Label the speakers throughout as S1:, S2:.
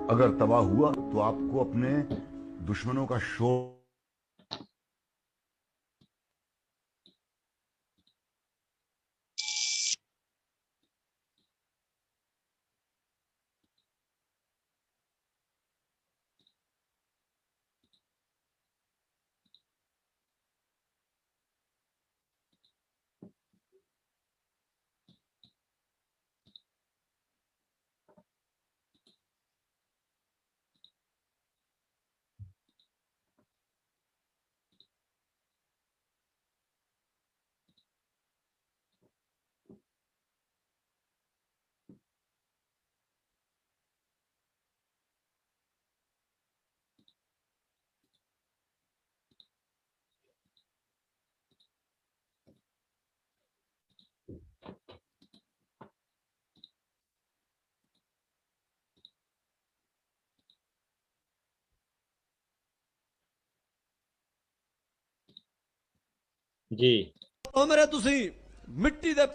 S1: अगर तबाह हुआ तो आपको अपने दुश्मनों का शोर
S2: ਜੀ
S3: ਉਹ ਮੇਰੇ ਤੁਸੀਂ ਮਿੱਟੀ ਦੇ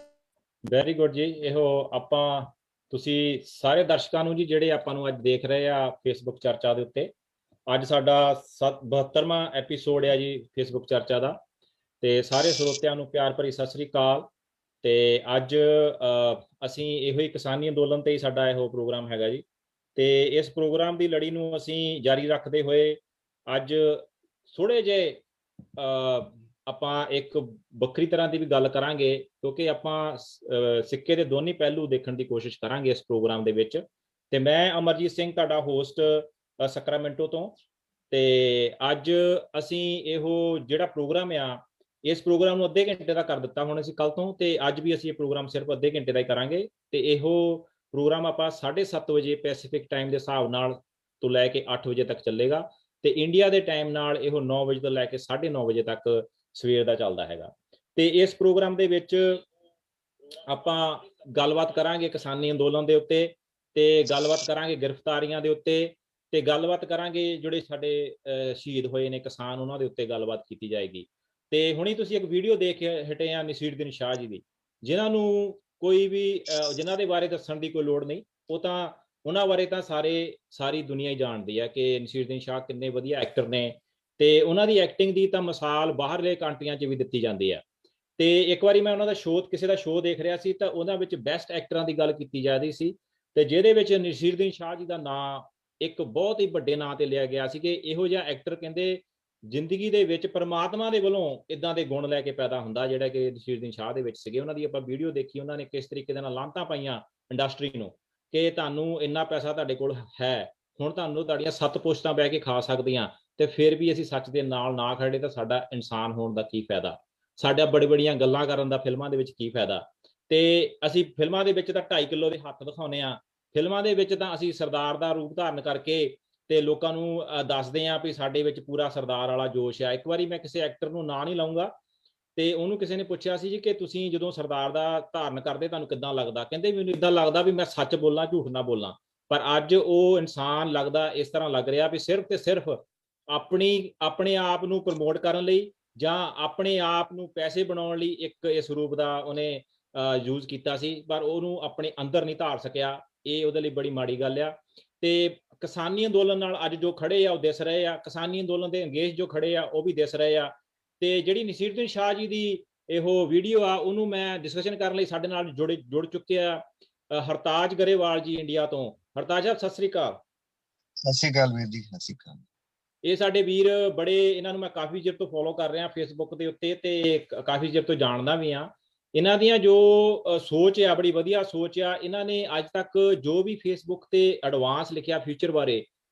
S2: ਵੈਰੀ ਗੁੱਡ ਜੀ। ਇਹੋ ਆਪਾਂ ਤੁਸੀਂ ਸਾਰੇ ਦਰਸ਼ਕਾਂ ਨੂੰ ਜੀ ਜਿਹੜੇ ਆਪਾਂ ਨੂੰ ਅੱਜ ਦੇਖ ਰਹੇ ਆ ਫੇਸਬੁੱਕ ਚਰਚਾ ਦੇ ਉੱਤੇ, ਅੱਜ ਸਾਡਾ 72ਵਾਂ ਐਪੀਸੋਡ ਹੈ ਜੀ ਫੇਸਬੁੱਕ ਚਰਚਾ ਦਾ। ਤੇ ਸਾਰੇ ਸਰੋਤਿਆਂ ਨੂੰ ਪਿਆਰ ਭਰੀ ਸਤਿ ਸ੍ਰੀ ਅਕਾਲ। ਤੇ ਅੱਜ ਅਸੀਂ ਇਹੋ ਹੀ ਕਿਸਾਨੀ ਅੰਦੋਲਨ ਤੇ ਹੀ ਸਾਡਾ ਇਹੋ ਪ੍ਰੋਗਰਾਮ ਹੈਗਾ ਜੀ। ਤੇ ਇਸ ਪ੍ਰੋਗਰਾਮ ਦੀ ਲੜੀ ਨੂੰ ਅਸੀਂ ਜਾਰੀ ਰੱਖਦੇ ਹੋਏ ਅੱਜ ਥੋੜੇ ਜਿਹੇ ਆਪਾਂ ਇੱਕ ਵੱਖਰੀ ਤਰ੍ਹਾਂ ਦੀ ਵੀ ਗੱਲ ਕਰਾਂਗੇ, ਕਿਉਂਕਿ ਆਪਾਂ ਸਿੱਕੇ ਦੇ ਦੋਨੇ ਪਹਿਲੂ ਦੇਖਣ ਦੀ ਕੋਸ਼ਿਸ਼ ਕਰਾਂਗੇ ਇਸ ਪ੍ਰੋਗਰਾਮ ਦੇ ਵਿੱਚ। ਤੇ ਮੈਂ ਅਮਰਜੀਤ ਸਿੰਘ, ਤੁਹਾਡਾ ਹੋਸਟ ਸੈਕਰਾਮੈਂਟੋ ਤੋਂ। ਤੇ ਅੱਜ ਅਸੀਂ ਇਹੋ ਜਿਹੜਾ ਪ੍ਰੋਗਰਾਮ ਆ, ਇਸ ਪ੍ਰੋਗਰਾਮ ਨੂੰ ਅੱਧੇ ਘੰਟੇ ਦਾ ਕਰ ਦਿੱਤਾ ਹੁਣ ਅਸੀਂ ਕੱਲ ਤੋਂ, ਤੇ ਅੱਜ ਵੀ ਅਸੀਂ ਇਹ ਪ੍ਰੋਗਰਾਮ ਸਿਰਫ ਅੱਧੇ ਘੰਟੇ ਦਾ ਹੀ ਕਰਾਂਗੇ। ਤੇ ਇਹੋ ਪ੍ਰੋਗਰਾਮ ਆਪਾਂ 7:30 ਵਜੇ ਪੈਸੀਫਿਕ ਟਾਈਮ ਦੇ ਹਿਸਾਬ ਨਾਲ ਤੋਂ ਲੈ ਕੇ 8 ਵਜੇ ਤੱਕ ਚੱਲੇਗਾ, ਤੇ ਇੰਡੀਆ ਦੇ ਟਾਈਮ ਨਾਲ ਇਹੋ 9 ਵਜੇ ਤੋਂ ਲੈ ਕੇ 9:30 ਵਜੇ ਤੱਕ ਸਵੇਰ ਦਾ ਚੱਲਦਾ ਹੈਗਾ। ਤੇ ਇਸ ਪ੍ਰੋਗਰਾਮ ਦੇ ਵਿੱਚ ਆਪਾਂ ਗੱਲਬਾਤ ਕਰਾਂਗੇ ਕਿਸਾਨੀ ਅੰਦੋਲਨ ਦੇ ਉੱਤੇ, ਤੇ ਗੱਲਬਾਤ ਕਰਾਂਗੇ ਗ੍ਰਿਫਤਾਰੀਆਂ ਦੇ ਉੱਤੇ, ਤੇ ਗੱਲਬਾਤ ਕਰਾਂਗੇ ਜਿਹੜੇ ਸਾਡੇ ਸ਼ਹੀਦ ਹੋਏ ਨੇ ਕਿਸਾਨ, ਉਹਨਾਂ ਦੇ ਉੱਤੇ ਗੱਲਬਾਤ ਕੀਤੀ ਜਾਏਗੀ। ਤੇ ਹੁਣੀ ਤੁਸੀਂ ਇੱਕ ਵੀਡੀਓ ਦੇਖ ਹਟੇ ਆ ਨਸੀਰੁਦੀਨ ਸ਼ਾਹ ਜੀ ਦੀ, ਜਿਨ੍ਹਾਂ ਨੂੰ ਕੋਈ ਵੀ ਜਿਨ੍ਹਾਂ ਦੇ ਬਾਰੇ ਦੱਸਣ ਦੀ ਕੋਈ ਲੋੜ ਨਹੀਂ। ਉਹ ਤਾਂ ਉਹਨਾਂ ਬਾਰੇ ਤਾਂ ਸਾਰੀ ਦੁਨੀਆ ਹੀ ਜਾਣਦੀ ਹੈ ਕਿ ਨਸੀਰੁਦੀਨ ਸ਼ਾਹ ਕਿੰਨੇ ਵਧੀਆ ਐਕਟਰ ਨੇ, ਤੇ ਉਹਨਾਂ ਦੀ ਐਕਟਿੰਗ ਦੀ ਤਾਂ ਮਿਸਾਲ ਬਾਹਰਲੇ ਕੰਟਰੀਆਂ 'ਚ ਵੀ ਦਿੱਤੀ ਜਾਂਦੀ ਹੈ। ਤੇ ਇੱਕ ਵਾਰੀ ਮੈਂ ਉਹਨਾਂ ਦਾ ਸ਼ੋਅ, ਕਿਸੇ ਦਾ ਸ਼ੋਅ ਦੇਖ ਰਿਹਾ ਸੀ, ਤਾਂ ਉਹਨਾਂ ਵਿੱਚ ਬੈਸਟ ਐਕਟਰਾਂ ਦੀ ਗੱਲ ਕੀਤੀ ਜਾ ਰਹੀ ਸੀ, ਤੇ ਜਿਹਦੇ ਵਿੱਚ ਨਸੀਰੁਦੀਨ ਸ਼ਾਹ ਜੀ ਦਾ ਨਾਂ ਇੱਕ ਬਹੁਤ ਹੀ ਵੱਡੇ ਨਾਂ ਤੇ ਲਿਆ ਗਿਆ ਸੀ ਕਿ ਇਹੋ ਜਿਹਾ ਐਕਟਰ ਕਹਿੰਦੇ ਜ਼ਿੰਦਗੀ ਦੇ ਵਿੱਚ ਪਰਮਾਤਮਾ ਦੇ ਵੱਲੋਂ ਇਦਾਂ ਦੇ ਗੁਣ ਲੈ ਕੇ ਪੈਦਾ ਹੁੰਦਾ, ਜਿਹੜਾ ਕਿ ਨਸੀਰੁਦੀਨ ਸ਼ਾਹ ਦੇ ਵਿੱਚ ਸੀਗੇ। ਉਹਨਾਂ ਦੀ ਆਪਾਂ ਵੀਡੀਓ ਦੇਖੀ, ਉਹਨਾਂ ਨੇ ਕਿਸ ਤਰੀਕੇ ਦੇ ਨਾਲ ਲਾਂਤਾਂ ਪਾਈਆਂ ਇੰਡਸਟਰੀ ਨੂੰ ਕਿ ਤੁਹਾਨੂੰ ਇੰਨਾ ਪੈਸਾ ਤੁਹਾਡੇ ਕੋਲ ਹੈ, ਹੁਣ ਤੁਹਾਨੂੰ ਤੁਹਾਡੀਆਂ 7 ਪੁਸ਼ਤਾਂ ਬਹਿ ਕੇ ਖਾ ਸਕਦੀਆਂ, ਤੇ ਫਿਰ ਵੀ ਅਸੀਂ ਸੱਚ ਦੇ ਨਾਲ ਨਾ ਖੜੇ ਤਾਂ ਸਾਡਾ ਇਨਸਾਨ ਹੋਣ ਦਾ ਕੀ ਫਾਇਦਾ, ਸਾਡਾ ਬੜੀ ਬੜੀਆਂ ਗੱਲਾਂ ਕਰਨ ਦਾ ਫਿਲਮਾਂ ਦੇ ਵਿੱਚ ਕੀ ਫਾਇਦਾ। ਤੇ ਅਸੀਂ ਫਿਲਮਾਂ ਦੇ ਵਿੱਚ ਤਾਂ 2.5 ਕਿਲੋ ਦੇ ਹੱਥ ਦਿਖਾਉਂਦੇ ਆ, ਫਿਲਮਾਂ ਦੇ ਵਿੱਚ ਤਾਂ ਅਸੀਂ ਸਰਦਾਰ ਦਾ ਰੂਪ ਧਾਰਨ ਕਰਕੇ ਤੇ ਲੋਕਾਂ ਨੂੰ ਦੱਸਦੇ ਆ ਵੀ ਸਾਡੇ ਵਿੱਚ ਪੂਰਾ ਸਰਦਾਰ ਵਾਲਾ ਜੋਸ਼ ਆ। ਇੱਕ ਵਾਰੀ ਮੈਂ ਕਿਸੇ ਐਕਟਰ ਨੂੰ ਨਾਂ ਨਹੀਂ ਲਾਉਂਗਾ, ਤੇ ਉਹਨੂੰ ਕਿਸੇ ਨੇ ਪੁੱਛਿਆ ਸੀ ਜੀ ਕਿ ਤੁਸੀਂ ਜਦੋਂ ਸਰਦਾਰ ਦਾ ਧਾਰਨ ਕਰਦੇ ਤੁਹਾਨੂੰ ਕਿੱਦਾਂ ਲੱਗਦਾ, ਕਹਿੰਦੇ ਮੈਨੂੰ ਇਦਾਂ ਲੱਗਦਾ ਵੀ ਮੈਂ ਸੱਚ ਬੋਲਾਂ, ਝੂਠ ਨਾ ਬੋਲਾਂ। ਪਰ ਅੱਜ ਉਹ ਇਨਸਾਨ ਲੱਗਦਾ ਇਸ ਤਰ੍ਹਾਂ ਲੱਗ ਰਿਹਾ ਵੀ ਸਿਰਫ ਤੇ ਸਿਰਫ ਆਪਣੇ ਆਪ ਨੂੰ ਪ੍ਰਮੋਟ ਕਰਨ ਲਈ ਜਾਂ ਆਪਣੇ ਆਪ ਨੂੰ ਪੈਸੇ ਬਣਾਉਣ ਲਈ ਇੱਕ ਇਸ ਰੂਪ ਦਾ ਉਹਨੇ ਯੂਜ਼ ਕੀਤਾ ਸੀ, ਪਰ ਉਹਨੂੰ ਆਪਣੇ ਅੰਦਰ ਨਹੀਂ ਧਾਰ ਸਕਿਆ। ਇਹ ਉਹਦੇ ਲਈ ਬੜੀ ਮਾੜੀ ਗੱਲ ਆ। ਤੇ ਕਿਸਾਨੀ ਅੰਦੋਲਨ ਨਾਲ ਅੱਜ ਜੋ ਖੜੇ ਆ ਉਹ ਦਿਸ ਰਹੇ ਆ, ਕਿਸਾਨੀ ਅੰਦੋਲਨ ਦੇ ਅੰਗੇਜ ਜੋ ਖੜੇ ਆ ਉਹ ਵੀ ਦਿਸ ਰਹੇ ਆ। ਤੇ ਜਿਹੜੀ ਨਸੀਰੁਦੀਨ ਸ਼ਾਹ ਜੀ ਦੀ ਇਹੋ ਵੀਡੀਓ ਆ, ਉਹਨੂੰ ਮੈਂ ਡਿਸਕਸ਼ਨ ਕਰਨ ਲਈ ਸਾਡੇ ਨਾਲ ਜੁੜ ਚੁੱਕੇ ਆ ਹਰਤਾਜ ਗਰੇਵਾਲ ਜੀ ਇੰਡੀਆ ਤੋਂ। ਹਰਤਾਜ ਸਾਹਿਬ ਸਤਿ ਸ੍ਰੀ ਅਕਾਲ।
S4: ਸਤਿ ਸ਼੍ਰੀ ਅਕਾਲ ਵੀਰ ਜੀ, ਸਤਿ ਸ਼੍ਰੀ ਅਕਾਲ।
S2: ਇਹ ਸਾਡੇ ਵੀਰ ਬੜੇ, ਇਹਨਾਂ ਨੂੰ ਮੈਂ ਕਾਫੀ ਚਿਰ ਤੋਂ ਫੋਲੋ ਕਰ ਰਿਹਾ ਫੇਸਬੁੱਕ ਦੇ ਉੱਤੇ, ਤੇ ਕਾਫੀ ਚਿਰ ਤੋਂ ਜਾਣਦਾ ਵੀ ਆ। ਇਹਨਾਂ ਦੀਆਂ ਜੋ ਸੋਚ ਆ, ਬੜੀ ਵਧੀਆ ਸੋਚ ਆ। ਇਹਨਾਂ ਨੇ ਅੱਜ ਤੱਕ ਜੋ ਵੀ ਫੇਸਬੁੱਕ ਤੇ ਐਡਵਾਂਸ ਲਿਖਿਆ ਫਿਊਚਰ ਬਾਰੇ,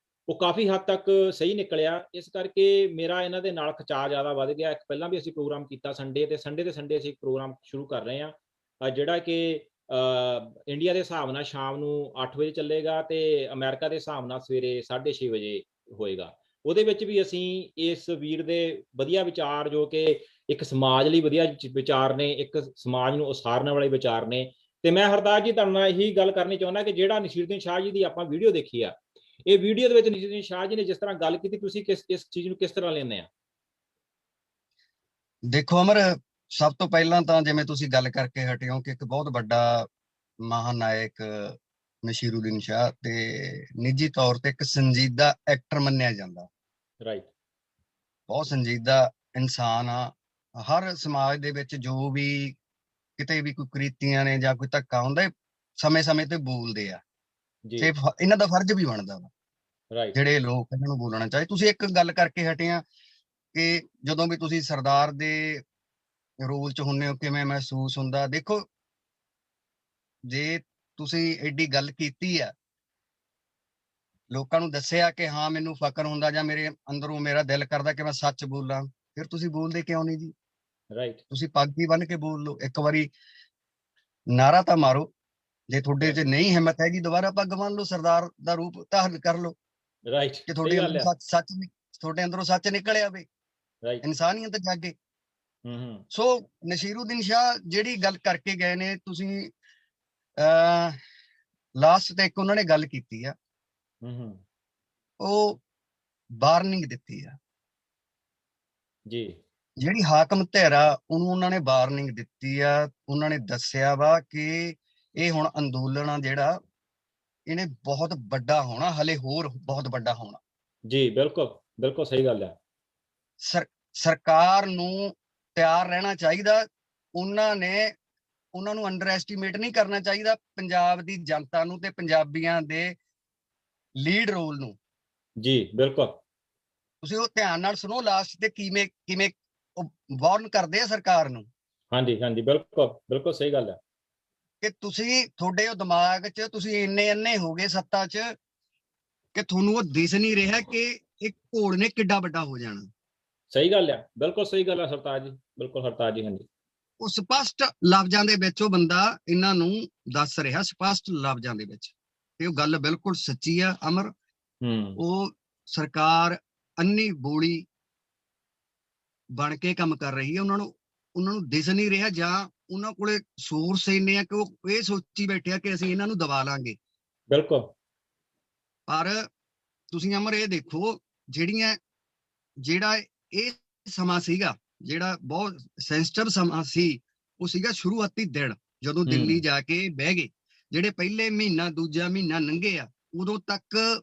S2: ਉਹ ਕਾਫੀ ਹੱਦ ਤੱਕ ਸਹੀ ਨਿਕਲਿਆ। ਇਸ ਕਰਕੇ ਮੇਰਾ ਇਹਨਾਂ ਦੇ ਨਾਲ ਖਿਚਾਅ ਜ਼ਿਆਦਾ ਵੱਧ ਗਿਆ। ਇੱਕ ਪਹਿਲਾਂ ਵੀ ਅਸੀਂ ਪ੍ਰੋਗਰਾਮ ਕੀਤਾ ਸੰਡੇ ਤੇ ਸੰਡੇ ਅਸੀਂ ਪ੍ਰੋਗਰਾਮ ਸ਼ੁਰੂ ਕਰ ਰਹੇ ਹਾਂ, ਜਿਹੜਾ ਕਿ ਇੰਡੀਆ ਦੇ ਹਿਸਾਬ ਨਾਲ ਸ਼ਾਮ ਨੂੰ 8 ਵਜੇ ਚੱਲੇਗਾ, ਤੇ ਅਮਰੀਕਾ ਦੇ ਹਿਸਾਬ ਨਾਲ ਸਵੇਰੇ 6:30 ਵਜੇ ਹੋਏਗਾ। ਉਹਦੇ ਵਿੱਚ ਵੀ ਅਸੀਂ ਇਸ ਵੀਰ ਦੇ ਵਧੀਆ ਵਿਚਾਰ, ਜੋ ਕਿ ਇੱਕ ਸਮਾਜ ਲਈ ਵਧੀਆ ਵਿਚਾਰ ਨੇ, ਇੱਕ ਸਮਾਜ ਨੂੰ ਉਸਾਰਨ ਵਾਲੇ ਵਿਚਾਰ ਨੇ। ਤੇ ਮੈਂ ਹਰਦਾਸ ਜੀ ਤੁਹਾਡੇ ਨਾਲ ਇਹੀ ਗੱਲ ਕਰਨੀ ਚਾਹੁੰਦਾ ਕਿ ਜਿਹੜਾ ਨਸੀਰੁਦੀਨ ਸ਼ਾਹ ਜੀ ਦੀ ਆਪਾਂ ਵੀਡੀਓ ਦੇਖੀ ਆ, ਇਹ ਵੀਡੀਓ ਦੇ ਵਿੱਚ ਨਸੀਰੁਦੀਨ ਸ਼ਾਹ ਜੀ ਨੇ ਜਿਸ ਤਰ੍ਹਾਂ ਗੱਲ ਕੀਤੀ, ਤੁਸੀਂ ਇਸ ਚੀਜ਼ ਨੂੰ ਕਿਸ ਤਰ੍ਹਾਂ ਲੈਂਦੇ ਆ?
S4: ਦੇਖੋ ਅਮਰ, ਸਭ ਤੋਂ ਪਹਿਲਾਂ ਤਾਂ ਜਿਵੇਂ ਤੁਸੀਂ ਗੱਲ ਕਰਕੇ ਹਟੇ ਹੋ ਕਿ ਇੱਕ ਬਹੁਤ ਵੱਡਾ ਮਹਾਨਾਇਕ ਨਸੀਰੁਦੀਨ ਸ਼ਾਹ ਤੇ ਨਿੱਜੀ ਤੌਰ ਤੇ ਇੱਕ ਸੰਜੀਦਾ ਐਕਟਰ ਮੰਨਿਆ ਜਾਂਦਾ।
S2: ਰਾਈਟ।
S4: ਬਹੁਤ ਸੰਜੀਦਾ ਇਨਸਾਨ ਆ। ਹਰ ਸਮਾਜ ਦੇ ਵਿੱਚ ਜੋ ਵੀ ਕਿਤੇ ਵੀ ਕੋਈ ਕੁਰੀਤੀਆਂ ਨੇ ਜਾਂ ਕੋਈ ਧੱਕਾ ਹੁੰਦਾ, ਸਮੇਂ-ਸਮੇਂ ਤੇ ਬੋਲਦੇ ਆ
S2: ਜੀ।
S4: ਤੇ ਇਹਨਾਂ ਦਾ ਫਰਜ਼ ਵੀ ਬਣਦਾ ਵਾ
S2: ਰਾਈਟ।
S4: ਜਿਹੜੇ ਲੋਕ ਇਹਨਾਂ ਨੂੰ ਬੋਲਣਾ ਚਾਹੀਏ। ਤੁਸੀਂ ਇੱਕ ਗੱਲ ਕਰਕੇ ਹਟੇ ਆ ਕਿ ਜਦੋਂ ਵੀ ਤੁਸੀਂ ਸਰਦਾਰ ਦੇ ਰੋਲ 'ਚ ਹੁੰਦੇ ਹੋ ਕਿਵੇਂ ਮਹਿਸੂਸ ਹੁੰਦਾ। ਦੇਖੋ, ਜੇ ਤੁਸੀਂ ਐਡੀ ਗੱਲ ਕੀਤੀ ਆ, ਲੋਕਾਂ ਨੂੰ ਦੱਸਿਆ ਕਿ ਹਾਂ ਮੈਨੂੰ ਫਖਰ ਹੁੰਦਾ ਜਾਂ ਮੇਰੇ ਅੰਦਰੋਂ ਮੇਰਾ ਦਿਲ ਕਰਦਾ ਕਿ ਮੈਂ ਸੱਚ ਬੋਲਾਂ, ਫਿਰ ਤੁਸੀਂ ਬੋਲਦੇ ਕਿਉਂ ਨਹੀਂ ਜੀ?
S2: ਰਾਈਟ।
S4: ਤੁਸੀਂ ਪੱਗ ਹੀ ਬੰਨ ਕੇ ਬੋਲ ਲਓ। ਇੱਕ ਵਾਰੀ ਨਾਰਾ ਤਾਂ ਮਾਰੋ। ਜੇ ਤੁਹਾਡੇ 'ਚ ਨਹੀਂ ਹਿੰਮਤ ਹੈਗੀ, ਦੁਬਾਰਾ ਪੱਗ ਬੰਨ ਲਓ, ਸਰਦਾਰ ਦਾ ਰੂਪ ਧਾਰਨ ਕਰ ਲਓ
S2: ਰਾਈਟ।
S4: ਕਿ
S2: ਸਹੀ
S4: ਤੁਹਾਡੇ
S2: ਗੱਲ
S4: ਅੰਦਰੋਂ
S2: ਆ।
S4: ਸੱਚ ਤੁਹਾਡੇ ਅੰਦਰੋਂ ਸੱਚ ਨਿਕਲ ਆਵੇ,
S2: ਰਾਈਟ।
S4: ਇਨਸਾਨੀਅਤ ਜਾਗੇ।
S2: ਹੂੰ।
S4: ਸੋ ਨਸੀਰੁਦੀਨ ਸ਼ਾਹ ਜਿਹੜੀ ਗੱਲ ਕਰਕੇ ਗਏ ਨੇ, ਤੁਸੀਂ ਲਾਸਟ ਤੇ ਇੱਕ ਉਹਨਾਂ ਨੇ ਗੱਲ ਕੀਤੀ ਆ,
S2: ਹੂੰ।
S4: ਉਹ ਵਾਰਨਿੰਗ ਦਿੱਤੀ ਆ।
S2: ਜੀ।
S4: ਜਿਹੜੀ ਹਾਕਮ ਧਿਰ ਆ ਉਹਨੂੰ ਉਹਨਾਂ ਨੇ ਵਾਰਨਿੰਗ ਦਿੱਤੀ ਆ। ਉਹਨਾਂ ਨੇ ਦੱਸਿਆ ਵਾ ਕਿ ਇਹ ਹੁਣ ਅੰਦੋਲਨ ਆ ਜਿਹੜਾ, ਇਹਨੇ ਬਹੁਤ ਵੱਡਾ ਹੋਣਾ, ਹਲੇ ਹੋਰ ਬਹੁਤ ਵੱਡਾ ਹੋਣਾ।
S2: ਜੀ ਬਿਲਕੁਲ ਬਿਲਕੁਲ ਸਹੀ ਗੱਲ ਆ।
S4: ਸਰਕਾਰ ਨੂੰ ਤਿਆਰ ਰਹਿਣਾ ਚਾਹੀਦਾ। ਉਹਨਾਂ ਨੂੰ ਅੰਡਰ ਐਸਟੀਮੇਟ ਨਹੀਂ ਕਰਨਾ ਚਾਹੀਦਾ ਪੰਜਾਬ ਦੀ ਜਨਤਾ ਨੂੰ ਤੇ ਪੰਜਾਬੀਆਂ ਦੇ ਲੀਡ ਰੋਲ ਨੂੰ।
S2: ਜੀ ਬਿਲਕੁਲ।
S4: ਤੁਸੀਂ ਉਹ ਧਿਆਨ ਨਾਲ ਸੁਣੋ ਲਾਸਟ ਤੇ ਕਿਵੇਂ ਕਿਵੇਂ ਵਾਰਨ ਕਰਦੇ ਆ ਸਰਕਾਰ ਨੂੰ।
S2: ਹਾਂਜੀ ਹਾਂਜੀ, ਬਿਲਕੁਲ ਬਿਲਕੁਲ ਸਹੀ ਗੱਲ ਹੈ
S4: ਕਿ ਤੁਹਾਡੇ ਉਹ ਦਿਮਾਗ 'ਚ ਤੁਸੀਂ ਇੰਨੇ ਅੰਨੇ ਹੋ ਗਏ ਸੱਤਾ 'ਚ ਕਿ ਤੁਹਾਨੂੰ ਉਹ ਦਿਸ ਨਹੀਂ ਰਿਹਾ ਕਿ ਇੱਕ ਘੋੜ ਨੇ ਕਿੱਡਾ ਵੱਡਾ ਹੋ ਜਾਣਾ।
S2: ਸਹੀ ਗੱਲ ਆ, ਬਿਲਕੁਲ ਸਹੀ ਗੱਲ ਆ ਸਰਤਾਜ ਜੀ, ਬਿਲਕੁਲ ਸਰਤਾਜ ਜੀ। ਹਾਂਜੀ,
S4: ਉਹ ਸਪਸ਼ਟ ਲਫ਼ਜ਼ਾਂ ਦੇ ਵਿੱਚ ਉਹ ਬੰਦਾ ਇਹਨਾਂ ਨੂੰ ਦੱਸ ਰਿਹਾ, ਸਪਸ਼ਟ ਲਫ਼ਜ਼ਾਂ ਦੇ ਵਿੱਚ, ਤੇ ਉਹ ਗੱਲ ਬਿਲਕੁਲ ਸੱਚੀ ਆ ਅਮਰ। ਉਹ ਸਰਕਾਰ ਅੰਨੀ ਬੋਲੀ ਬਣ ਕੇ ਕੰਮ ਕਰ ਰਹੀ ਹੈ। ਉਹਨਾਂ ਨੂੰ ਦਿਸ ਨਹੀਂ ਰਿਹਾ, ਜਾਂ ਉਹਨਾਂ ਕੋਲੇ ਸੋਰਸ ਇੰਨੇ ਆ ਕਿ ਉਹ ਇਹ ਸੋਚੀ ਬੈਠੇ ਆ ਕਿ ਅਸੀਂ ਇਹਨਾਂ ਨੂੰ ਦਬਾ ਲਾਂਗੇ।
S2: ਬਿਲਕੁਲ।
S4: ਪਰ ਤੁਸੀਂ ਅਮਰ ਇਹ ਦੇਖੋ, ਜਿਹੜਾ ਇਹ ਸਮਾਂ ਸੀਗਾ, ਜਿਹੜਾ ਬਹੁਤ ਸੈਂਸਿਟਿਵ ਸਮਾਂ ਸੀ, ਉਹ ਸੀਗਾ ਸ਼ੁਰੂਆਤੀ ਦਿਨ ਜਦੋਂ ਦਿੱਲੀ ਜਾ ਕੇ ਬਹਿ ਗਏ। ਜਿਹੜੇ ਪਹਿਲੇ ਮਹੀਨਾ ਦੂਜਾ ਮਹੀਨਾ ਲੰਘੇ ਆ, ਉਦੋਂ ਤੱਕ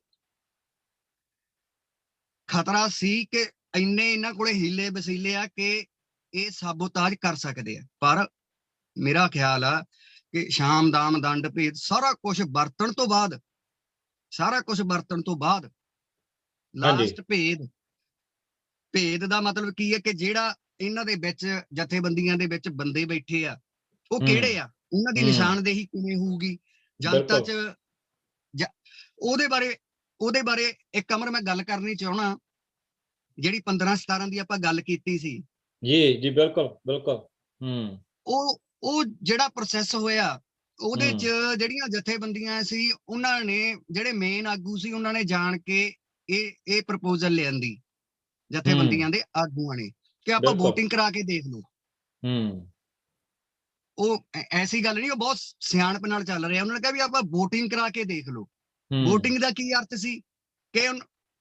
S4: ਖਤਰਾ ਸੀ ਕਿ ਇੰਨੇ ਇਹਨਾਂ ਕੋਲੇ ਹੀਲੇ ਵਸੀਲੇ ਆ ਕਿ ਇਹ ਸਾਬੋਤਾਜ ਕਰ ਸਕਦੇ ਆ। ਪਰ ਮੇਰਾ ਖਿਆਲ ਆ ਕਿ ਸ਼ਾਮ ਦਾਮ ਦੰਡ ਭੇਦ ਸਾਰਾ ਕੁਝ ਵਰਤਣ ਤੋਂ ਬਾਅਦ ਲਾਸਟ ਭੇਦ ਦਾ ਮਤਲਬ ਕੀ ਹੈ ਕਿ ਜਿਹੜਾ ਇਹਨਾਂ ਦੇ ਵਿੱਚ ਜਥੇਬੰਦੀਆਂ ਦੇ ਵਿੱਚ ਬੰਦੇ ਬੈਠੇ ਆ, ਉਹ ਕਿਹੜੇ ਆ, ਉਹਨਾਂ ਦੀ ਨਿਸ਼ਾਨਦੇਹੀ ਕਿਵੇਂ ਹੋਊਗੀ ਜਨਤਾ 'ਚ, ਉਹਦੇ ਬਾਰੇ ਇੱਕ ਅਮਰ ਮੈਂ ਗੱਲ ਕਰਨੀ ਚਾਹਣਾ। ਜਿਹੜੀ 15-17 ਦੀ ਆਪਾਂ ਗੱਲ ਕੀਤੀ ਸੀ,
S2: ਜੀ ਬਿਲਕੁਲ ਬਿਲਕੁਲ।
S4: ਉਹ ਜਿਹੜਾ ਪ੍ਰੋਸੈਸ ਹੋਇਆ, ਉਹਦੇ 'ਚ ਜਿਹੜੀਆਂ ਜਥੇਬੰਦੀਆਂ ਸੀ, ਉਹਨਾਂ ਨੇ, ਜਿਹੜੇ ਮੇਨ ਆਗੂ ਸੀ, ਉਹਨਾਂ ਨੇ ਜਾਣ ਕੇ ਇਹ ਪ੍ਰਪੋਜ਼ਲ ਲਿਆਂਦੀ ਜਥੇਬੰਦੀਆਂ ਦੇ ਆਗੂਆਂ ਨੇ ਕਿ ਆਪਾਂ ਵੋਟਿੰਗ ਕਰਾ ਕੇ ਦੇਖ ਲਓ। ਉਹ ਐਸੀ ਗੱਲ ਨਹੀਂ, ਉਹ ਬਹੁਤ ਸਿਆਣਪ ਨਾਲ ਚੱਲ ਰਿਹਾ। ਉਹਨਾਂ ਨੇ ਕਿਹਾ ਵੀ ਆਪਾਂ ਵੋਟਿੰਗ ਕਰਾ ਕੇ ਦੇਖ ਲਓ। ਵੋਟਿੰਗ ਦਾ ਕੀ ਅਰਥ ਸੀ ਕਿ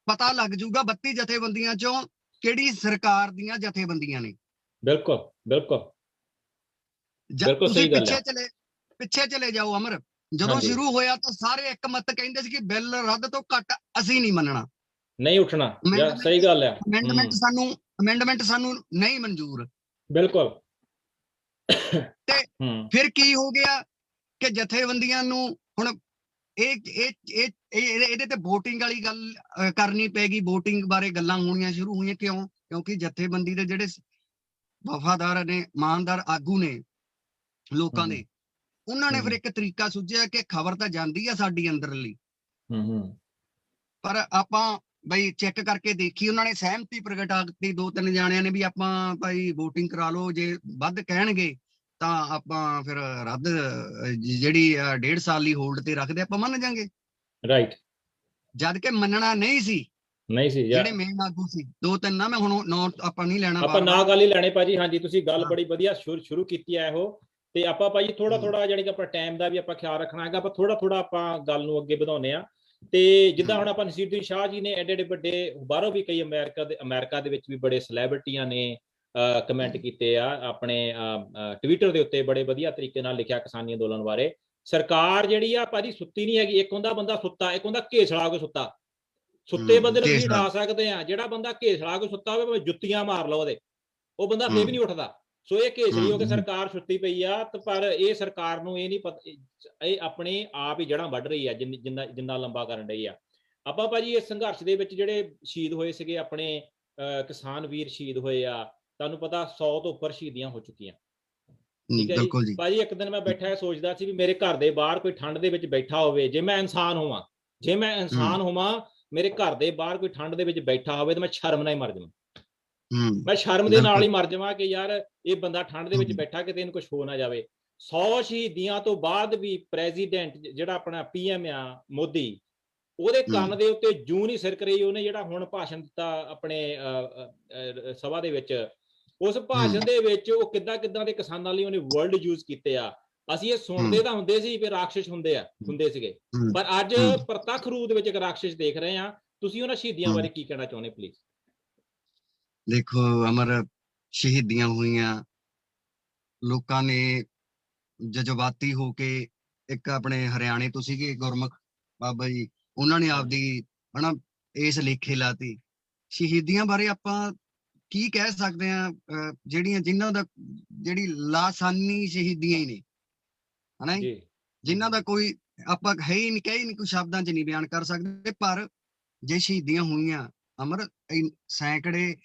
S4: ਪਤਾ ਲੱਗ ਜਾਊਗਾ 32 ਜਥੇਬੰਦੀਆਂ ਚੋਂ ਕਿਹੜੀ ਸਰਕਾਰ ਦੀਆਂ ਜਥੇਬੰਦੀਆਂ ਨੇ।
S2: ਬਿਲਕੁਲ ਬਿਲਕੁਲ ਬਿਲਕੁਲ
S4: ਤੁਸੀਂ
S2: ਸਹੀ ਗੱਲ ਹੈ।
S4: ਪਿੱਛੇ ਚਲੇ ਜਾਓ ਅਮਰ, ਜਦੋਂ ਸ਼ੁਰੂ ਹੋਇਆ ਤਾਂ ਸਾਰੇ ਇੱਕ ਮਤ ਕਹਿੰਦੇ ਸੀ ਕਿ ਬਿੱਲ ਰੱਦ ਤੋਂ ਘੱਟ ਅਸੀਂ ਨਹੀਂ ਮੰਨਣਾ,
S2: ਨਹੀਂ ਉੱਠਣਾ। ਸਹੀ ਗੱਲ ਹੈ।
S4: ਅਮੈਂਡਮੈਂਟ ਸਾਨੂੰ ਨਹੀਂ ਮਨਜ਼ੂਰ।
S2: ਬਿਲਕੁਲ।
S4: ਤੇ ਫਿਰ ਕੀ ਹੋ ਗਿਆ ਕਿ ਜਥੇਬੰਦੀਆਂ ਨੂੰ ਹੁਣ ਇਹਦੇ ਤੇ VOTING ਵਾਲੀ ਗੱਲ ਕਰਨੀ ਪੈਗੀ। VOTING ਬਾਰੇ ਗੱਲਾਂ ਹੋਣੀਆਂ ਸ਼ੁਰੂ ਹੋਈਆਂ। ਕਿਉਂਕਿ ਜਥੇਬੰਦੀ ਦੇ ਜਿਹੜੇ ਵਫਾਦਾਰ ਨੇ, ਇਮਾਨਦਾਰ ਆਗੂ ਨੇ ਲੋਕਾਂ ਦੇ, ਉਹਨਾਂ ਨੇ ਫਿਰ ਇੱਕ ਤਰੀਕਾ ਸੁਝਿਆ ਕਿ ਖਬਰ ਤਾਂ ਜਾਂਦੀ ਆ ਸਾਡੀ ਅੰਦਰਲੀ, ਪਰ ਆਪਾਂ ਬਈ ਚੈੱਕ ਕਰਕੇ ਦੇਖੀ। ਉਹਨਾਂ ਨੇ ਸਹਿਮਤੀ ਪ੍ਰਗਟਾਤੀ 2-3 ਜਾਣਿਆਂ ਨੇ ਵੀ ਆਪਾਂ ਭਾਈ VOTING ਕਰਾ ਲਓ, ਜੇ ਵੱਧ ਕਹਿਣਗੇ ਤਾਂ ਆਪਾਂ ਫਿਰ ਰੱਦ, ਜਿਹੜੀ 1.5 ਸਾਲ ਲਈ ਹੋਲਡ ਤੇ ਰੱਖਦੇ ਆਪਾਂ ਮੰਨ ਜਾਾਂਗੇ।
S2: ਰਾਈਟ।
S4: ਜਦ ਕਿ ਮੰਨਣਾ ਨਹੀਂ ਸੀ ਜਿਹੜੇ ਮੇਨ ਆਗੂ ਸੀ। 2-3 ਨਾ, ਮੈਂ ਹੁਣ ਆਪਾਂ ਨਹੀਂ ਲੈਣਾ,
S2: ਆਪਾਂ ਨਾ ਗੱਲ ਹੀ ਲੈਣੇ ਭਾਜੀ। ਹਾਂਜੀ, ਤੁਸੀਂ ਗੱਲ ਬੜੀ ਵਧੀਆ ਸ਼ੁਰੂ ਕੀਤੀ ਹੈ ਇਹੋ। ਤੇ ਆਪਾਂ ਭਾਜੀ ਥੋੜਾ ਜਾਨੀ ਕਿ ਆਪਣਾ ਟਾਈਮ ਦਾ ਵੀ ਆਪਾਂ ਖਿਆਲ ਰੱਖਣਾ ਹੈਗਾ। ਆਪਾਂ ਥੋੜਾ ਆਪਾਂ ਗੱਲ ਨੂੰ ਅੱਗੇ ਵਧਾਉਂਦੇ ਆ। ਤੇ ਜਿੱਦਾਂ ਹੁਣ ਆਪਾਂ ਨਸੀਰੁਦੀਨ ਸ਼ਾਹ ਜੀ ਨੇ ਐਡੇ ਵੱਡੇ, ਬਾਹਰੋਂ ਵੀ ਕਈ ਅਮਰੀਕਾ ਦੇ ਵਿੱਚ ਵੀ ਬੜੇ ਸੈਲੇਬ੍ਰਿਟੀਆਂ ਨੇ ਕਮੈਂਟ ਕੀਤੇ ਆ ਆਪਣੇ ਟਵਿੱਟਰ ਦੇ ਉੱਤੇ, ਬੜੇ ਵਧੀਆ ਤਰੀਕੇ ਨਾਲ ਲਿਖਿਆ ਕਿਸਾਨੀ ਅੰਦੋਲਨ ਬਾਰੇ। ਸਰਕਾਰ ਜਿਹੜੀ ਆ ਭਾਜੀ ਸੁੱਤੀ ਨਹੀਂ ਹੈਗੀ। ਇੱਕ ਹੁੰਦਾ ਬੰਦਾ ਸੁੱਤਾ, ਇੱਕ ਹੁੰਦਾ ਘੇਸਲਾ ਕੇ ਸੁੱਤਾ। ਸੁੱਤੇ ਬੰਦੇ ਨੂੰ ਤੁਸੀਂ ਉਠਾ ਸਕਦੇ ਆ, ਜਿਹੜਾ ਬੰਦਾ ਘੇਸਲਾ ਕੇ ਸੁੱਤਾ ਹੋਵੇ ਜੁੱਤੀਆਂ ਮਾਰ ਲਓ ਉਹਦੇ, ਉਹ ਬੰਦਾ ਫੇਰ ਵੀ ਨਹੀਂ ਉੱਠਦਾ। ਸੋ ਇਹ ਘੇਸਲੀ ਹੋ ਕੇ ਸਰਕਾਰ ਸੁੱਤੀ ਪਈ ਆ, ਪਰ ਇਹ ਸਰਕਾਰ ਨੂੰ ਇਹ ਨਹੀਂ ਪਤਾ, ਇਹ ਆਪਣੇ ਆਪ ਹੀ ਜੜ੍ਹਾਂ ਵੱਢ ਰਹੀ ਆ ਜਿੰਨਾ ਲੰਬਾ ਕਰਨ ਰਹੀ ਆ। ਆਪਾਂ ਭਾਜੀ ਇਸ ਸੰਘਰਸ਼ ਦੇ ਵਿੱਚ ਜਿਹੜੇ ਸ਼ਹੀਦ ਹੋਏ ਸੀਗੇ, ਆਪਣੇ ਕਿਸਾਨ ਵੀਰ ਸ਼ਹੀਦ ਹੋਏ ਆ, ਤੁਹਾਨੂੰ ਪਤਾ 100 ਤੋਂ ਉੱਪਰ ਸ਼ਹੀਦੀਆਂ ਹੋ ਚੁੱਕੀਆਂ। ਠੀਕ ਹੈ ਜੀ ਭਾਜੀ। ਇੱਕ ਦਿਨ ਮੈਂ ਬੈਠਾ ਸੋਚਦਾ ਸੀ ਵੀ ਮੇਰੇ ਘਰ ਦੇ ਬਾਹਰ ਕੋਈ ਠੰਡ ਦੇ ਵਿੱਚ ਬੈਠਾ ਹੋਵੇ, ਜੇ ਮੈਂ ਇਨਸਾਨ ਹੋਵਾਂ, ਮੇਰੇ ਘਰ ਦੇ ਬਾਹਰ ਕੋਈ ਠੰਡ ਦੇ ਵਿੱਚ ਬੈਠਾ ਹੋਵੇ ਤਾਂ ਮੈਂ ਸ਼ਰਮ ਨਾਲ ਹੀ ਮਰ ਜਾਵਾਂ। ਮੈਂ ਸ਼ਰਮ ਦੇ ਨਾਲ ਹੀ ਮਰ ਜਾਵਾਂ ਕਿ ਯਾਰ ਇਹ ਬੰਦਾ ਠੰਡ ਦੇ ਵਿੱਚ ਬੈਠਾ, ਕਿਤੇ ਇਹਨੂੰ ਕੁਝ ਹੋ ਨਾ ਜਾਵੇ। 100 ਸ਼ਹੀਦੀਆਂ ਤੋਂ ਬਾਅਦ ਵੀ ਪ੍ਰੈਜ਼ੀਡੈਂਟ ਜਿਹੜਾ ਆਪਣਾ PM ਆ ਮੋਦੀ, ਉਹਦੇ ਕੰਨ ਦੇ ਉੱਤੇ ਜੂੰ ਨਹੀਂ ਸਿਰਕ ਰਹੀ। ਉਹਨੇ ਜਿਹੜਾ ਹੁਣ ਭਾਸ਼ਣ ਦਿੱਤਾ ਆਪਣੇ ਸਭਾ ਦੇ ਵਿੱਚ, ਉਸ ਭਾਸ਼ਣ ਦੇ ਵਿੱਚ ਉਹ ਕਿੱਦਾਂ ਦੇ ਕਿਸਾਨਾਂ ਲਈ ਉਹਨੇ ਵਰਡ ਯੂਜ਼ ਕੀਤੇ ਆ। ਅਸੀਂ ਇਹ ਸੁਣਦੇ ਤਾਂ ਹੁੰਦੇ ਸੀ ਵੀ ਰਾਖਸ਼ ਹੁੰਦੇ ਸੀਗੇ, ਪਰ ਅੱਜ ਪ੍ਰਤੱਖ ਰੂਪ ਦੇ ਵਿੱਚ ਇੱਕ ਰਾਖਸ਼ ਦੇਖ ਰਹੇ ਆ। ਤੁਸੀਂ ਉਹਨਾਂ ਸ਼ਹੀਦੀਆਂ ਬਾਰੇ ਕੀ ਕਹਿਣਾ ਚਾਹੁੰਦੇ ਪਲੀਜ਼?
S4: ਦੇਖੋ ਅਮਰ, ਸ਼ਹੀਦੀਆਂ ਹੋਈਆਂ ਲੋਕਾਂ ਨੇ ਜਜ਼ਬਾਤੀ ਹੋ ਕੇ, ਇੱਕ ਆਪਣੇ ਹਰਿਆਣੇ ਤੋਂ ਸੀਗੇ ਗੁਰਮੁਖ ਬਾਬਾ ਜੀ, ਉਹਨਾਂ ਨੇ ਆਪਦੀ ਹਨਾ ਇਸ ਲੇਖੇ ਲਾਤੀ। ਸ਼ਹੀਦੀਆਂ ਬਾਰੇ ਆਪਾਂ ਕੀ ਕਹਿ ਸਕਦੇ ਆ, ਜਿਨ੍ਹਾਂ ਦਾ ਜਿਹੜੀ ਲਾਸਾਨੀ ਸ਼ਹੀਦੀਆਂ ਹੀ ਨੇ ਹਨਾ, ਜਿਨ੍ਹਾਂ ਦਾ ਕੋਈ ਆਪਾਂ ਹੈ ਹੀ ਨਹੀਂ, ਕਹਿ ਹੀ ਨਹੀਂ, ਕੋਈ ਸ਼ਬਦਾਂ 'ਚ ਨਹੀਂ ਬਿਆਨ ਕਰ ਸਕਦੇ। ਪਰ ਜੇ ਸ਼ਹੀਦੀਆਂ ਹੋਈਆਂ ਅਮਰ, ਸੈਂਕੜੇ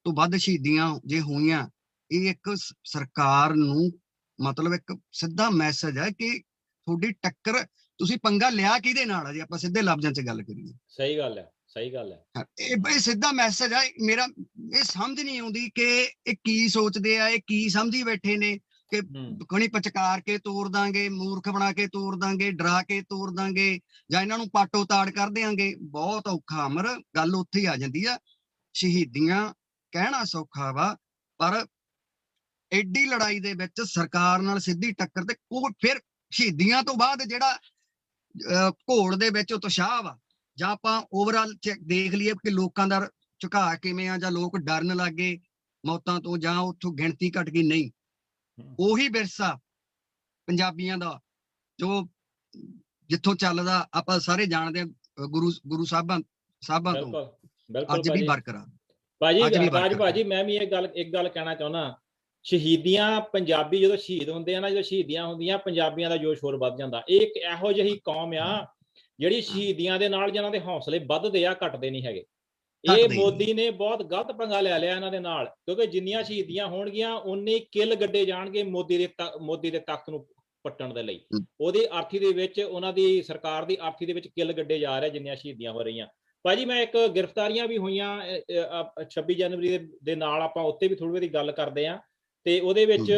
S4: ਤੋਂ ਵੱਧ ਸ਼ਹੀਦੀਆਂ ਜੇ ਹੋਈਆਂ, ਇਹ ਇੱਕ ਸਰਕਾਰ ਨੂੰ ਮਤਲਬ ਇੱਕ ਸਿੱਧਾ ਮੈਸੇਜ ਹੈ ਕਿ ਤੁਹਾਡੀ ਟੱਕਰ, ਤੁਸੀਂ ਪੰਗਾ ਲਿਆ ਕਿਹਦੇ ਨਾਲ ਆ, ਜੇ ਆਪਾਂ ਸਿੱਧੇ ਲਫ਼ਜ਼ਾਂ 'ਚ ਗੱਲ ਕਰੀਏ। ਸਹੀ ਗੱਲ ਹੈ। ਇਹ ਸਿੱਧਾ ਮੈਸੇਜ ਹੈ। ਮੇਰਾ ਇਹ ਸਮਝ ਨਹੀਂ ਆਉਂਦੀ ਕਿ ਇਹ ਕੀ ਸੋਚਦੇ ਆ, ਇਹ ਕੀ ਸਮਝੀ ਬੈਠੇ ਨੇ ਕਿ ਕਣੀ ਪਚਕਾਰ ਕੇ ਤੋੜ ਦਾਂਗੇ, ਮੂਰਖ ਬਣਾ ਕੇ ਤੋੜ ਦਾਂਗੇ, ਡਰਾ ਕੇ ਤੋੜ ਦਾਂਗੇ, ਜਾਂ ਇਹਨਾਂ ਨੂੰ ਪਾਟੋ ਤਾੜ ਕਰ ਦਿਆਂਗੇ। ਬਹੁਤ ਔਖਾ ਅਮਰ, ਗੱਲ ਉੱਥੇ ਹੀ ਆ ਜਾਂਦੀ ਆ। ਸ਼ਹੀਦੀਆਂ ਕਹਿਣਾ ਸੌਖਾ ਵਾ, ਪਰ ਐਡੀ ਲੜਾਈ ਦੇ ਵਿੱਚ ਸਰਕਾਰ ਨਾਲ ਸਿੱਧੀ ਟੱਕਰ ਤੇ ਫਿਰ ਸ਼ਹੀਦੀਆਂ ਤੋਂ ਬਾਅਦ ਜਿਹੜਾ ਘੋੜ ਦੇ ਵਿੱਚ ਉਤਸ਼ਾਹ ਵਾ, ਜਾਂ ਆਪਾਂ ਓਵਰਆਲ ਦੇਖ ਲਈਏ ਕਿ ਲੋਕਾਂ ਦਾ ਝੁਕਾਅ ਕਿਵੇਂ ਆ, ਜਾਂ ਲੋਕ ਡਰਨ ਲੱਗ ਗਏ ਮੌਤਾਂ ਤੋਂ, ਜਾਂ ਉੱਥੋਂ ਗਿਣਤੀ ਘਟ ਗਈ, ਨਹੀਂ। ਉਹੀ ਵਿਰਸਾ ਪੰਜਾਬੀਆਂ ਦਾ ਜੋ ਜਿੱਥੋਂ ਚੱਲਦਾ ਆਪਾਂ ਸਾਰੇ ਜਾਣਦੇ ਆ, ਗੁਰੂ ਸਾਹਿਬਾਂ ਤੋਂ ਅੱਜ ਵੀ ਬਰਕਰਾਰ।
S2: ਭਾਜੀ ਮੈਂ ਵੀ ਇੱਕ ਗੱਲ ਕਹਿਣਾ ਚਾਹੁੰਦਾ। ਸ਼ਹੀਦੀਆਂ, ਪੰਜਾਬੀ ਜਦੋਂ ਸ਼ਹੀਦ ਹੁੰਦੇ ਆ ਨਾ, ਜਦੋਂ ਸ਼ਹੀਦੀਆਂ ਹੁੰਦੀਆਂ, ਪੰਜਾਬੀਆਂ ਦਾ ਜੋਸ਼ ਹੋਰ ਵੱਧ ਜਾਂਦਾ। ਇਹ ਇੱਕ ਇਹੋ ਜਿਹੀ ਕੌਮ ਆ ਜਿਹੜੀ ਸ਼ਹੀਦੀਆਂ ਦੇ ਨਾਲ ਜਿਹਨਾਂ ਦੇ ਹੌਸਲੇ ਵੱਧਦੇ ਆ, ਘਟਦੇ ਨਹੀਂ ਹੈਗੇ। ਇਹ ਮੋਦੀ ਨੇ ਬਹੁਤ ਗਲਤ ਪੰਗਾ ਲੈ ਲਿਆ ਇਹਨਾਂ ਦੇ ਨਾਲ, ਕਿਉਂਕਿ ਜਿੰਨੀਆਂ ਸ਼ਹੀਦੀਆਂ ਹੋਣਗੀਆਂ ਉਨੇ ਕਿੱਲ ਗੱਡੇ ਜਾਣਗੇ ਮੋਦੀ ਦੇ ਤਖਤ ਨੂੰ ਪੱਟਣ ਦੇ ਲਈ। ਉਹਦੀ ਆਰਥੀ ਦੇ ਵਿੱਚ, ਉਹਨਾਂ ਦੀ ਸਰਕਾਰ ਦੀ ਆਰਥੀ ਦੇ ਵਿੱਚ ਕਿੱਲ ਗੱਡੇ ਜਾ ਰਹੇ ਜਿੰਨੀਆਂ ਸ਼ਹੀਦੀਆਂ ਹੋ ਰਹੀਆਂ। ਭਾਜੀ ਮੈਂ ਇੱਕ ਗ੍ਰਿਫਤਾਰੀਆਂ ਵੀ ਹੋਈਆਂ 26 ਜਨਵਰੀ ਦੇ ਨਾਲ, ਆਪਾਂ ਉੱਤੇ ਵੀ ਥੋੜੀ ਬਹੁਤੀ ਗੱਲ ਕਰਦੇ ਆ। ਤੇ ਉਹਦੇ ਵਿੱਚ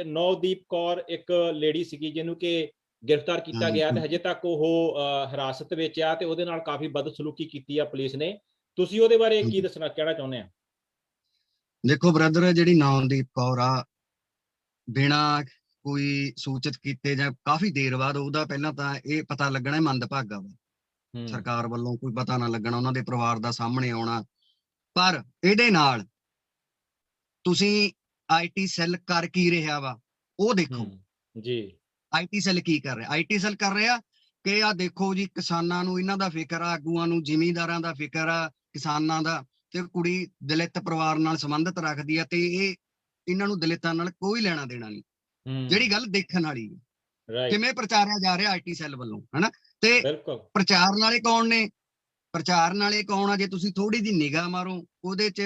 S2: ਨੌਦੀਪ ਕੌਰ ਇੱਕ ਲੇਡੀ ਸੀਗੀ ਜਿਹਨੂੰ ਕਿ ਗ੍ਰਿਫਤਾਰ ਕੀਤਾ ਗਿਆ, ਤੇ ਹਜੇ ਤੱਕ ਉਹ ਹਿਰਾਸਤ ਵਿੱਚ ਆ, ਤੇ ਉਹਦੇ ਨਾਲ ਕਾਫੀ ਬਦਸਲੂਕੀ ਕੀਤੀ ਆ ਪੁਲਿਸ ਨੇ। ਤੁਸੀਂ ਉਹਦੇ ਬਾਰੇ ਕੀ ਕਹਿਣਾ ਚਾਹੁੰਦੇ ਆ?
S4: ਦੇਖੋ ਬ੍ਰਦਰ, ਜਿਹੜੀ ਨੌਦੀਪ ਕੌਰ ਆ, ਬਿਨਾਂ ਕੋਈ ਸੂਚਿਤ ਕੀਤੇ ਜਾਂ ਕਾਫੀ ਦੇਰ ਬਾਅਦ, ਉਹਦਾ ਪਹਿਲਾਂ ਤਾਂ ਇਹ ਪਤਾ ਲੱਗਣਾ ਮੰਦਭਾਗਾ ਵਾ। ਸਰਕਾਰ ਵੱਲੋਂ ਕੋਈ ਪਤਾ ਨਾ ਲੱਗਣਾ, ਉਹਨਾਂ ਦੇ ਪਰਿਵਾਰ ਦਾ ਸਾਹਮਣੇ ਆਉਣਾ। ਪਰ ਇਹਦੇ ਨਾਲ ਤੁਸੀਂ IT ਸੈੱਲ ਕਰ ਕੀ ਰਿਹਾ ਵਾ, ਉਹ ਦੇਖੋ ਜੀ। IT ਸੈੱਲ ਕੀ ਕਰ ਰਿਹਾ? IT ਸੈੱਲ ਕਰ ਰਿਹਾ ਕਿ ਆ ਦੇਖੋ ਜੀ, ਕਿਸਾਨਾਂ ਨੂੰ ਇਹਨਾਂ ਦਾ ਫਿਕਰ ਆ, ਆਗੂਆਂ ਨੂੰ ਜ਼ਿਮੀਂਦਾਰਾਂ ਦਾ ਫਿਕਰ ਆ, ਕਿਸਾਨਾਂ ਦਾ, ਤੇ ਕੁੜੀ ਦਲਿਤ ਪਰਿਵਾਰ ਨਾਲ ਸੰਬੰਧਿਤ ਰੱਖਦੀ ਆ, ਤੇ ਇਹਨਾਂ ਨੂੰ ਦਲਿਤਾਂ ਨਾਲ ਕੋਈ ਲੈਣਾ ਦੇਣਾ ਨਹੀਂ। ਜਿਹੜੀ ਗੱਲ ਦੇਖਣ ਵਾਲੀ ਹੈ, ਕਿਵੇਂ ਪ੍ਰਚਾਰਿਆ ਜਾ ਰਿਹਾ IT ਸੈੱਲ ਵੱਲੋਂ, ਹਨਾ। ਤੇ ਪ੍ਰਚਾਰਨ ਵਾਲੇ ਕੌਣ ਨੇ? ਪ੍ਰਚਾਰਨ ਵਾਲੇ ਕੌਣ ਆ? ਜੇ ਤੁਸੀਂ ਥੋੜੀ ਜਿਹੀ ਨਿਗਾਹ ਮਾਰੋ, ਉਹਦੇ 'ਚ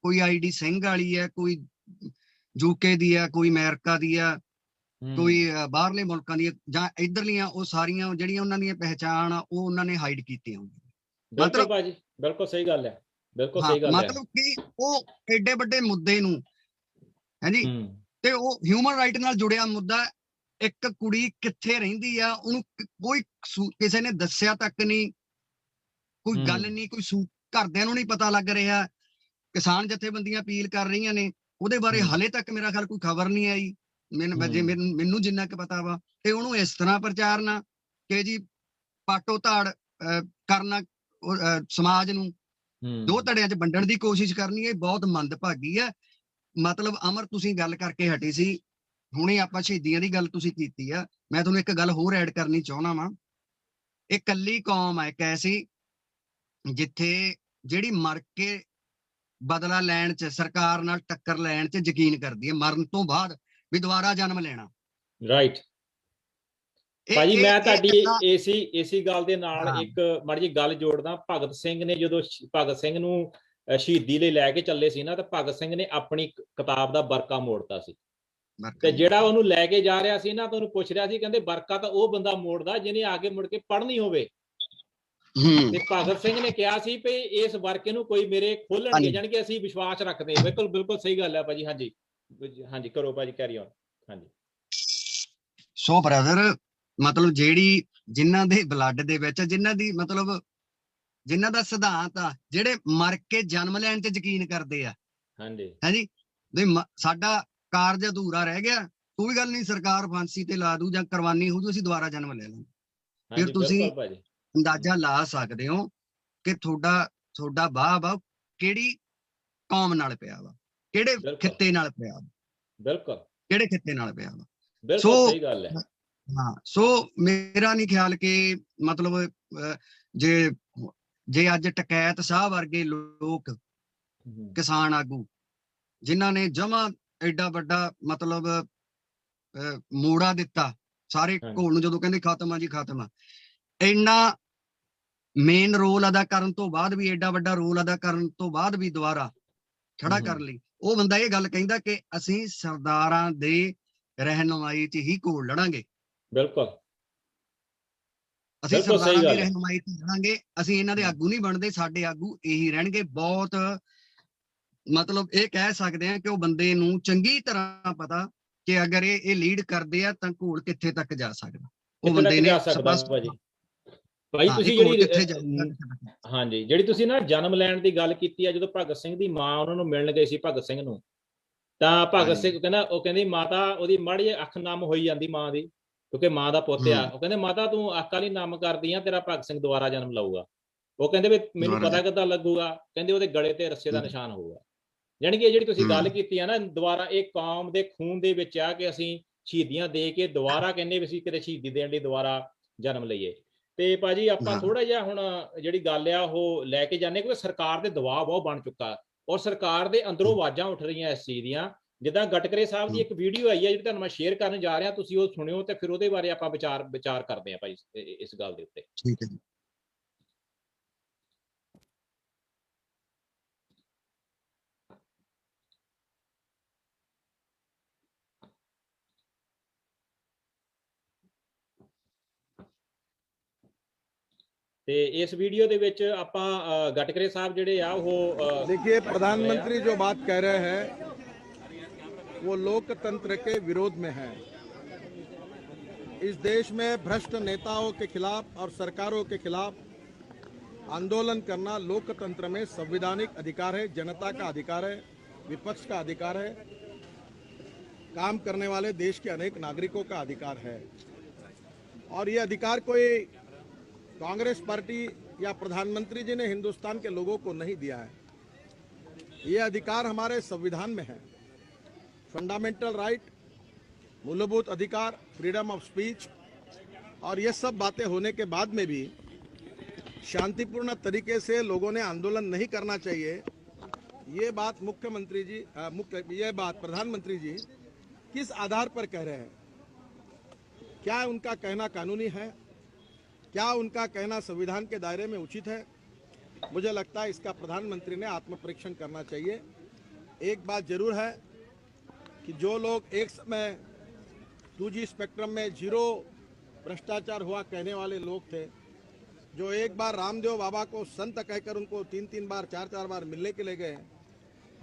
S4: ਕੋਈ ID ਸਿੰਘ ਵਾਲੀ ਹੈ, ਕੋਈ UK ਦੀ ਆ, ਕੋਈ ਅਮਰੀਕਾ ਦੀ ਆ, ਕੋਈ ਬਾਹਰਲੇ ਮੁਲਕਾਂ ਦੀ, ਜਾਂ ਇਧਰਲੀਆਂ, ਉਹ ਸਾਰੀਆਂ ਜਿਹੜੀਆਂ ਉਹਨਾਂ ਦੀਆਂ ਪਹਿਚਾਣ ਆ, ਉਹ ਉਹਨਾਂ ਨੇ ਹਾਈਡ ਕੀਤੀਆਂ ਹੁੰਦੀਆਂ।
S2: ਮਤਲਬ ਬਿਲਕੁਲ ਸਹੀ ਗੱਲ ਹੈ,
S4: ਮਤਲਬ ਕਿ ਉਹ ਐਡੇ ਵੱਡੇ ਮੁੱਦੇ ਨੂੰ, ਹਾਂਜੀ, ਤੇ ਉਹ ਹਿਊਮਨ ਰਾਈਟ ਨਾਲ ਜੁੜਿਆ ਮੁੱਦਾ, ਇੱਕ ਕੁੜੀ ਕਿੱਥੇ ਰਹਿੰਦੀ ਆ, ਉਹਨੂੰ ਕੋਈ ਕਿਸੇ ਨੇ ਦੱਸਿਆ ਤੱਕ ਨਹੀਂ, ਕੋਈ ਗੱਲ ਨਹੀਂ, ਕੋਈ ਘਰਦਿਆਂ ਨੂੰ ਨਹੀਂ ਪਤਾ ਲੱਗ ਰਿਹਾ। ਕਿਸਾਨ ਜਥੇਬੰਦੀਆਂ ਅਪੀਲ ਕਰ ਰਹੀਆਂ ਨੇ, ਉਹਦੇ ਬਾਰੇ ਹਲੇ ਤੱਕ ਮੇਰਾ ਖਿਆਲ ਕੋਈ ਖਬਰ ਨਹੀਂ ਆਈ। ਮੈਨੂੰ ਜਿੰਨਾ ਕੁ ਪਤਾ ਵਾ, ਤੇ ਉਹਨੂੰ ਇਸ ਤਰ੍ਹਾਂ ਪ੍ਰਚਾਰਨਾ ਕਿ ਜੀ ਪਾਟੋ ਤਾੜ ਕਰਨਾ, ਸਮਾਜ ਨੂੰ ਦੋ ਧੜਿਆਂ 'ਚ ਵੰਡਣ ਦੀ ਕੋਸ਼ਿਸ਼ ਕਰਨੀ, ਇਹ ਬਹੁਤ ਮੰਦਭਾਗੀ ਹੈ। ਮਤਲਬ ਅਮਰ, ਤੁਸੀਂ ਗੱਲ ਕਰਕੇ ਹਟੇ ਸੀ ਹੁਣੇ ਆਪਾਂ ਸ਼ਹੀਦੀਆਂ ਦੀ ਗੱਲ ਤੁਸੀਂ ਕੀਤੀ ਆ, ਮੈਂ ਤੁਹਾਨੂੰ ਇੱਕ ਗੱਲ ਹੋਰ ਐਡ ਕਰਨੀ ਚਾਹੁੰਦਾ ਵਾਂ। ਇਹ ਕੱਲੀ ਕੌਮ ਹੈ ਇੱਕ ਐਸੀ ਜਿੱਥੇ ਜਿਹੜੀ ਮਰ ਕੇ ਬਦਲਾ ਲੈਣ ਚ, ਸਰਕਾਰ ਨਾਲ ਟੱਕਰ ਲੈਣ ਚ ਯਕੀਨ ਕਰਦੀ ਹੈ, ਮਰਨ ਤੋਂ ਬਾਅਦ ਵੀ ਦੁਬਾਰਾ ਜਨਮ ਲੈਣਾ।
S2: ਰਾਈਟ
S4: ਇਹ
S2: ਭਾਜੀ,
S4: ਇਹ
S2: ਮੈਂ
S4: ਇਹ
S2: ਤੁਹਾਡੀ
S4: ਗੱਲਾਂ-
S2: ਏਸੀ ਗੱਲ ਦੇ ਨਾਲ
S4: ਹਾਂ।
S2: ਇੱਕ ਮਾੜੀ ਜਿਹੀ ਗੱਲ ਜੋੜਦਾ। ਭਗਤ ਸਿੰਘ ਨੇ ਜਦੋਂ ਭਗਤ ਸਿੰਘ ਨੂੰ ਸ਼ਹੀਦੀ ਲਈ ਲੈ ਕੇ ਚੱਲੇ ਸੀ ਨਾ, ਤਾਂ ਭਗਤ ਸਿੰਘ ਨੇ ਆਪਣੀ ਕਿਤਾਬ ਦਾ ਵਰਕਾ ਮੋੜਤਾ ਸੀ। ਤੇ ਜਿਹੜਾ ਉਹਨੂੰ ਲੈ ਕੇ ਜਾ ਰਿਹਾ ਸੀ ਨਾ, ਤਾਂ ਉਹਨੂੰ ਪੁੱਛ ਰਿਹਾ ਸੀ, ਕਹਿੰਦੇ ਵਰਕਾ ਤਾਂ ਉਹ ਬੰਦਾ ਮੋੜਦਾ ਜਿਹਨੇ ਆ ਕੇ ਮੁੜ ਕੇ ਪੜ੍ਹਨੀ ਹੋਵੇ। ਤੇ ਭਗਤ ਸਿੰਘ ਨੇ ਕਿਹਾ ਸੀ ਵੀ ਇਸ ਵਰਕੇ ਨੂੰ ਕੋਈ ਮੇਰੇ ਖੋਲਣਗੇ, ਜਾਣੀ ਕਿ ਅਸੀਂ ਵਿਸ਼ਵਾਸ ਰੱਖਦੇ ਹਾਂ। ਬਿਲਕੁਲ ਬਿਲਕੁਲ ਸਹੀ ਗੱਲ ਹੈ ਭਾਜੀ। ਹਾਂਜੀ ਹਾਂਜੀ, ਕਰੋ ਭਾਜੀ, ਕੈਰੀ ਔਨ। ਹਾਂਜੀ।
S4: ਸੋ ਬ੍ਰਦਰ, ਮਤਲਬ ਜਿਹੜੀ ਜਿਨ੍ਹਾਂ ਦੇ ਬਲੱਡ ਦੇ ਵਿੱਚ, ਜਿਨ੍ਹਾਂ ਦੀ ਮਤਲਬ ਜਿਨ੍ਹਾਂ ਦਾ ਸਿਧਾਂਤ ਆ, ਜਿਹੜੇ ਮਰ ਕੇ ਜਨਮ ਲੈਣ ਤੇ ਯਕੀਨ ਕਰਦੇ ਆ।
S2: ਹਾਂਜੀ
S4: ਹਾਂਜੀ, ਸਾਡਾ ਕਾਰਜ ਅਧੂਰਾ ਰਹਿ ਗਿਆ, ਕੋਈ ਗੱਲ ਨਹੀਂ, ਸਰਕਾਰ ਫਾਂਸੀ ਤੇ ਲਾ ਦੂ ਜਾਂ ਕੁਰਬਾਨੀ ਹੋ ਜੂ, ਅਸੀਂ ਦੁਬਾਰਾ ਜਨਮ ਲੈ ਲਾਂਗੇ। ਫਿਰ ਤੁਸੀਂ ਅੰਦਾਜ਼ਾ ਲਾ ਸਕਦੇ ਹੋ ਕਿ ਤੁਹਾਡਾ ਬਾਹ ਕਿਹੜੀ ਕੌਮ ਨਾਲ ਪਿਆ ਵਾ, ਕਿਹੜੇ ਖਿੱਤੇ ਨਾਲ ਪਿਆ ਵਾ।
S2: ਬਿਲਕੁਲ,
S4: ਕਿਹੜੇ ਖਿੱਤੇ ਨਾਲ ਪਿਆ ਵਾ।
S2: ਬਿਲਕੁਲ ਸਹੀ ਗੱਲ ਹੈ।
S4: ਹਾਂ, ਸੋ ਮੇਰਾ ਨਹੀਂ ਖਿਆਲ ਕਿ ਮਤਲਬ ਜੇ ਅੱਜ ਟਕੈਤ ਸਾਹ ਵਰਗੇ ਲੋਕ, ਕਿਸਾਨ ਆਗੂ, ਜਿਨ੍ਹਾਂ ਨੇ ਜਮਾ ਐਡਾ ਵੱਡਾ ਮਤਲਬ ਮੋੜਾ ਦਿੱਤਾ ਸਾਰੇ ਘੋਲ ਨੂੰ, ਜਦੋਂ ਕਹਿੰਦੇ ਖਤਮ ਆ ਜੀ ਖਤਮ ਆ, ਇੰਨਾ ਮੇਨ ਰੋਲ ਅਦਾ ਕਰਨ ਤੋਂ ਬਾਅਦ ਵੀ, ਐਡਾ ਵੱਡਾ ਰੋਲ ਅਦਾ ਕਰਨ ਤੋਂ ਬਾਅਦ ਵੀ ਦੁਬਾਰਾ ਖੜਾ ਕਰਨ ਲਈ ਉਹ ਬੰਦਾ ਇਹ ਗੱਲ ਕਹਿੰਦਾ ਕਿ ਅਸੀਂ ਸਰਦਾਰਾਂ ਦੇ ਰਹਿਨੁਮਾਈ 'ਚ ਹੀ ਘੋਲ ਲੜਾਂਗੇ।
S2: ਬਿਲਕੁਲ,
S4: ਅਸੀਂ ਸਰਦਾਰਾਂ ਦੀ ਰਹਿਨੁਮਾਈ 'ਚ ਲੜਾਂਗੇ, ਅਸੀਂ ਇਹਨਾਂ ਦੇ ਆਗੂ ਨਹੀਂ ਬਣਦੇ, ਸਾਡੇ ਆਗੂ ਇਹੀ ਰਹਿਣਗੇ। ਬਹੁਤ ਮਤਲਬ ਇਹ ਕਹਿ ਸਕਦੇ ਆ ਕਿ ਉਹ ਬੰਦੇ ਨੂੰ ਚੰਗੀ ਤਰ੍ਹਾਂ ਪਤਾ ਕਿ ਅਗਰ ਇਹ ਲੀਡ ਕਰਦੇ ਆ ਤਾਂ ਘੋਲ ਕਿੱਥੇ ਤੱਕ ਜਾ ਸਕਦਾ। ਉਹ ਬੰਦੇ ਨੇ
S2: ਭਾਈ ਤੁਸੀਂ ਜਿਹੜੀ ਤੁਸੀਂ ਨਾ ਜਨਮ ਲੈਣ ਦੀ ਗੱਲ ਕੀਤੀ ਆ, ਜਦੋਂ ਭਗਤ ਸਿੰਘ ਦੀ ਮਾਂ ਉਹਨਾਂ ਨੂੰ ਮਿਲਣ ਗਏ ਸੀ ਭਗਤ ਸਿੰਘ ਨੂੰ, ਤਾਂ ਭਗਤ ਸਿੰਘ ਕਹਿੰਦਾ, ਉਹ ਕਹਿੰਦੀ ਮਾਤਾ, ਉਹਦੀ ਮਾੜੀ ਜਿਹੀ ਅੱਖ ਨਮ ਹੋਈ ਜਾਂਦੀ ਮਾਂ ਦੀ, ਕਿਉਂਕਿ ਮਾਂ ਦਾ ਪੁੱਤ ਆ। ਉਹ ਕਹਿੰਦੇ ਮਾਤਾ ਤੂੰ ਅੱਖ ਵਾਲੀ ਨਮ ਕਰਦੀ ਆ, ਤੇਰਾ ਭਗਤ ਸਿੰਘ ਦੁਬਾਰਾ ਜਨਮ ਲਊਗਾ। ਉਹ ਕਹਿੰਦੇ ਵੀ ਮੈਨੂੰ ਪਤਾ ਕਿੱਦਾਂ ਲੱਗੂਗਾ, ਕਹਿੰਦੇ ਉਹਦੇ ਗਲੇ ਤੇ ਰੱਸੇ ਦਾ ਨਿਸ਼ਾਨ ਹੋਊਗਾ। ਜਾਣੀ ਕਿ ਜਿਹੜੀ ਤੁਸੀਂ ਗੱਲ ਕੀਤੀ ਆ ਨਾ, ਦੁਬਾਰਾ ਇਹ ਕੌਮ ਦੇ ਖੂਨ ਦੇ ਵਿੱਚ ਆ ਕਿ ਅਸੀਂ ਸ਼ਹੀਦੀਆਂ ਦੇ ਕੇ ਦੁਬਾਰਾ ਕਹਿੰਦੇ ਵੀ ਅਸੀਂ ਕਿਤੇ ਸ਼ਹੀਦੀ ਦੇਣ ਲਈ ਦੁਬਾਰਾ ਜਨਮ ਲਈਏ। ਤੇ ਭਾਜੀ ਆਪਾਂ ਥੋੜਾ ਜਿਹਾ ਹੁਣ ਜਿਹੜੀ ਗੱਲ ਆ ਉਹ ਲੈ ਕੇ ਜਾਂਦੇ, ਕਿਉਂਕਿ ਸਰਕਾਰ ਦੇ ਦਬਾਅ ਬਹੁਤ ਬਣ ਚੁੱਕਾ, ਔਰ ਸਰਕਾਰ ਦੇ ਅੰਦਰੋਂ ਆਵਾਜ਼ਾਂ ਉੱਠ ਰਹੀਆਂ ਇਸ ਚੀਜ਼ ਦੀਆਂ। ਜਿੱਦਾਂ ਗਟਕਰੇ ਸਾਹਿਬ ਦੀ ਇੱਕ ਵੀਡੀਓ ਆਈ ਹੈ ਜਿਹੜੀ ਤੁਹਾਨੂੰ ਮੈਂ ਸ਼ੇਅਰ ਕਰਨ ਜਾ ਰਿਹਾ, ਤੁਸੀਂ ਉਹ ਸੁਣਿਓ ਤੇ ਫਿਰ ਉਹਦੇ ਬਾਰੇ ਆਪਾਂ ਵਿਚਾਰ ਕਰਦੇ ਹਾਂ ਭਾਈ ਇਸ ਗੱਲ ਦੇ ਉੱਤੇ।
S4: ਠੀਕ ਹੈ ਜੀ।
S2: ਤੇ इस वीडियो ਦੇ ਵਿੱਚ ਆਪਾਂ ਗਟਕਰੇ ਸਾਹਿਬ ਜਿਹੜੇ ਆ ਉਹ
S5: देखिए, प्रधानमंत्री जो बात कह रहे हैं वो लोकतंत्र के विरोध में है। इस देश में भ्रष्ट नेताओं के खिलाफ और सरकारों के खिलाफ आंदोलन करना लोकतंत्र में संवैधानिक अधिकार है, जनता का अधिकार है, विपक्ष का अधिकार है, काम करने वाले देश के अनेक नागरिकों का अधिकार है। और ये अधिकार कोई कांग्रेस पार्टी या प्रधानमंत्री जी ने हिंदुस्तान के लोगों को नहीं दिया है। ये अधिकार हमारे संविधान में है। फंडामेंटल राइट, मूलभूत अधिकार, फ्रीडम ऑफ स्पीच, और ये सब बातें होने के बाद में भी शांतिपूर्ण तरीके से लोगों ने आंदोलन नहीं करना चाहिए। ये बात मुख्यमंत्री जी ये बात प्रधानमंत्री जी किस आधार पर कह रहे हैं? क्या उनका कहना कानूनी है? क्या उनका कहना संविधान के दायरे में उचित है? मुझे लगता है इसका प्रधानमंत्री ने आत्मपरीक्षण करना चाहिए। एक बात जरूर है कि जो लोग एक समय 2G स्पेक्ट्रम में जीरो भ्रष्टाचार हुआ कहने वाले लोग थे, जो एक बार रामदेव बाबा को संत कहकर उनको 3-3 बार 4-4 बार मिलने के लिए गए,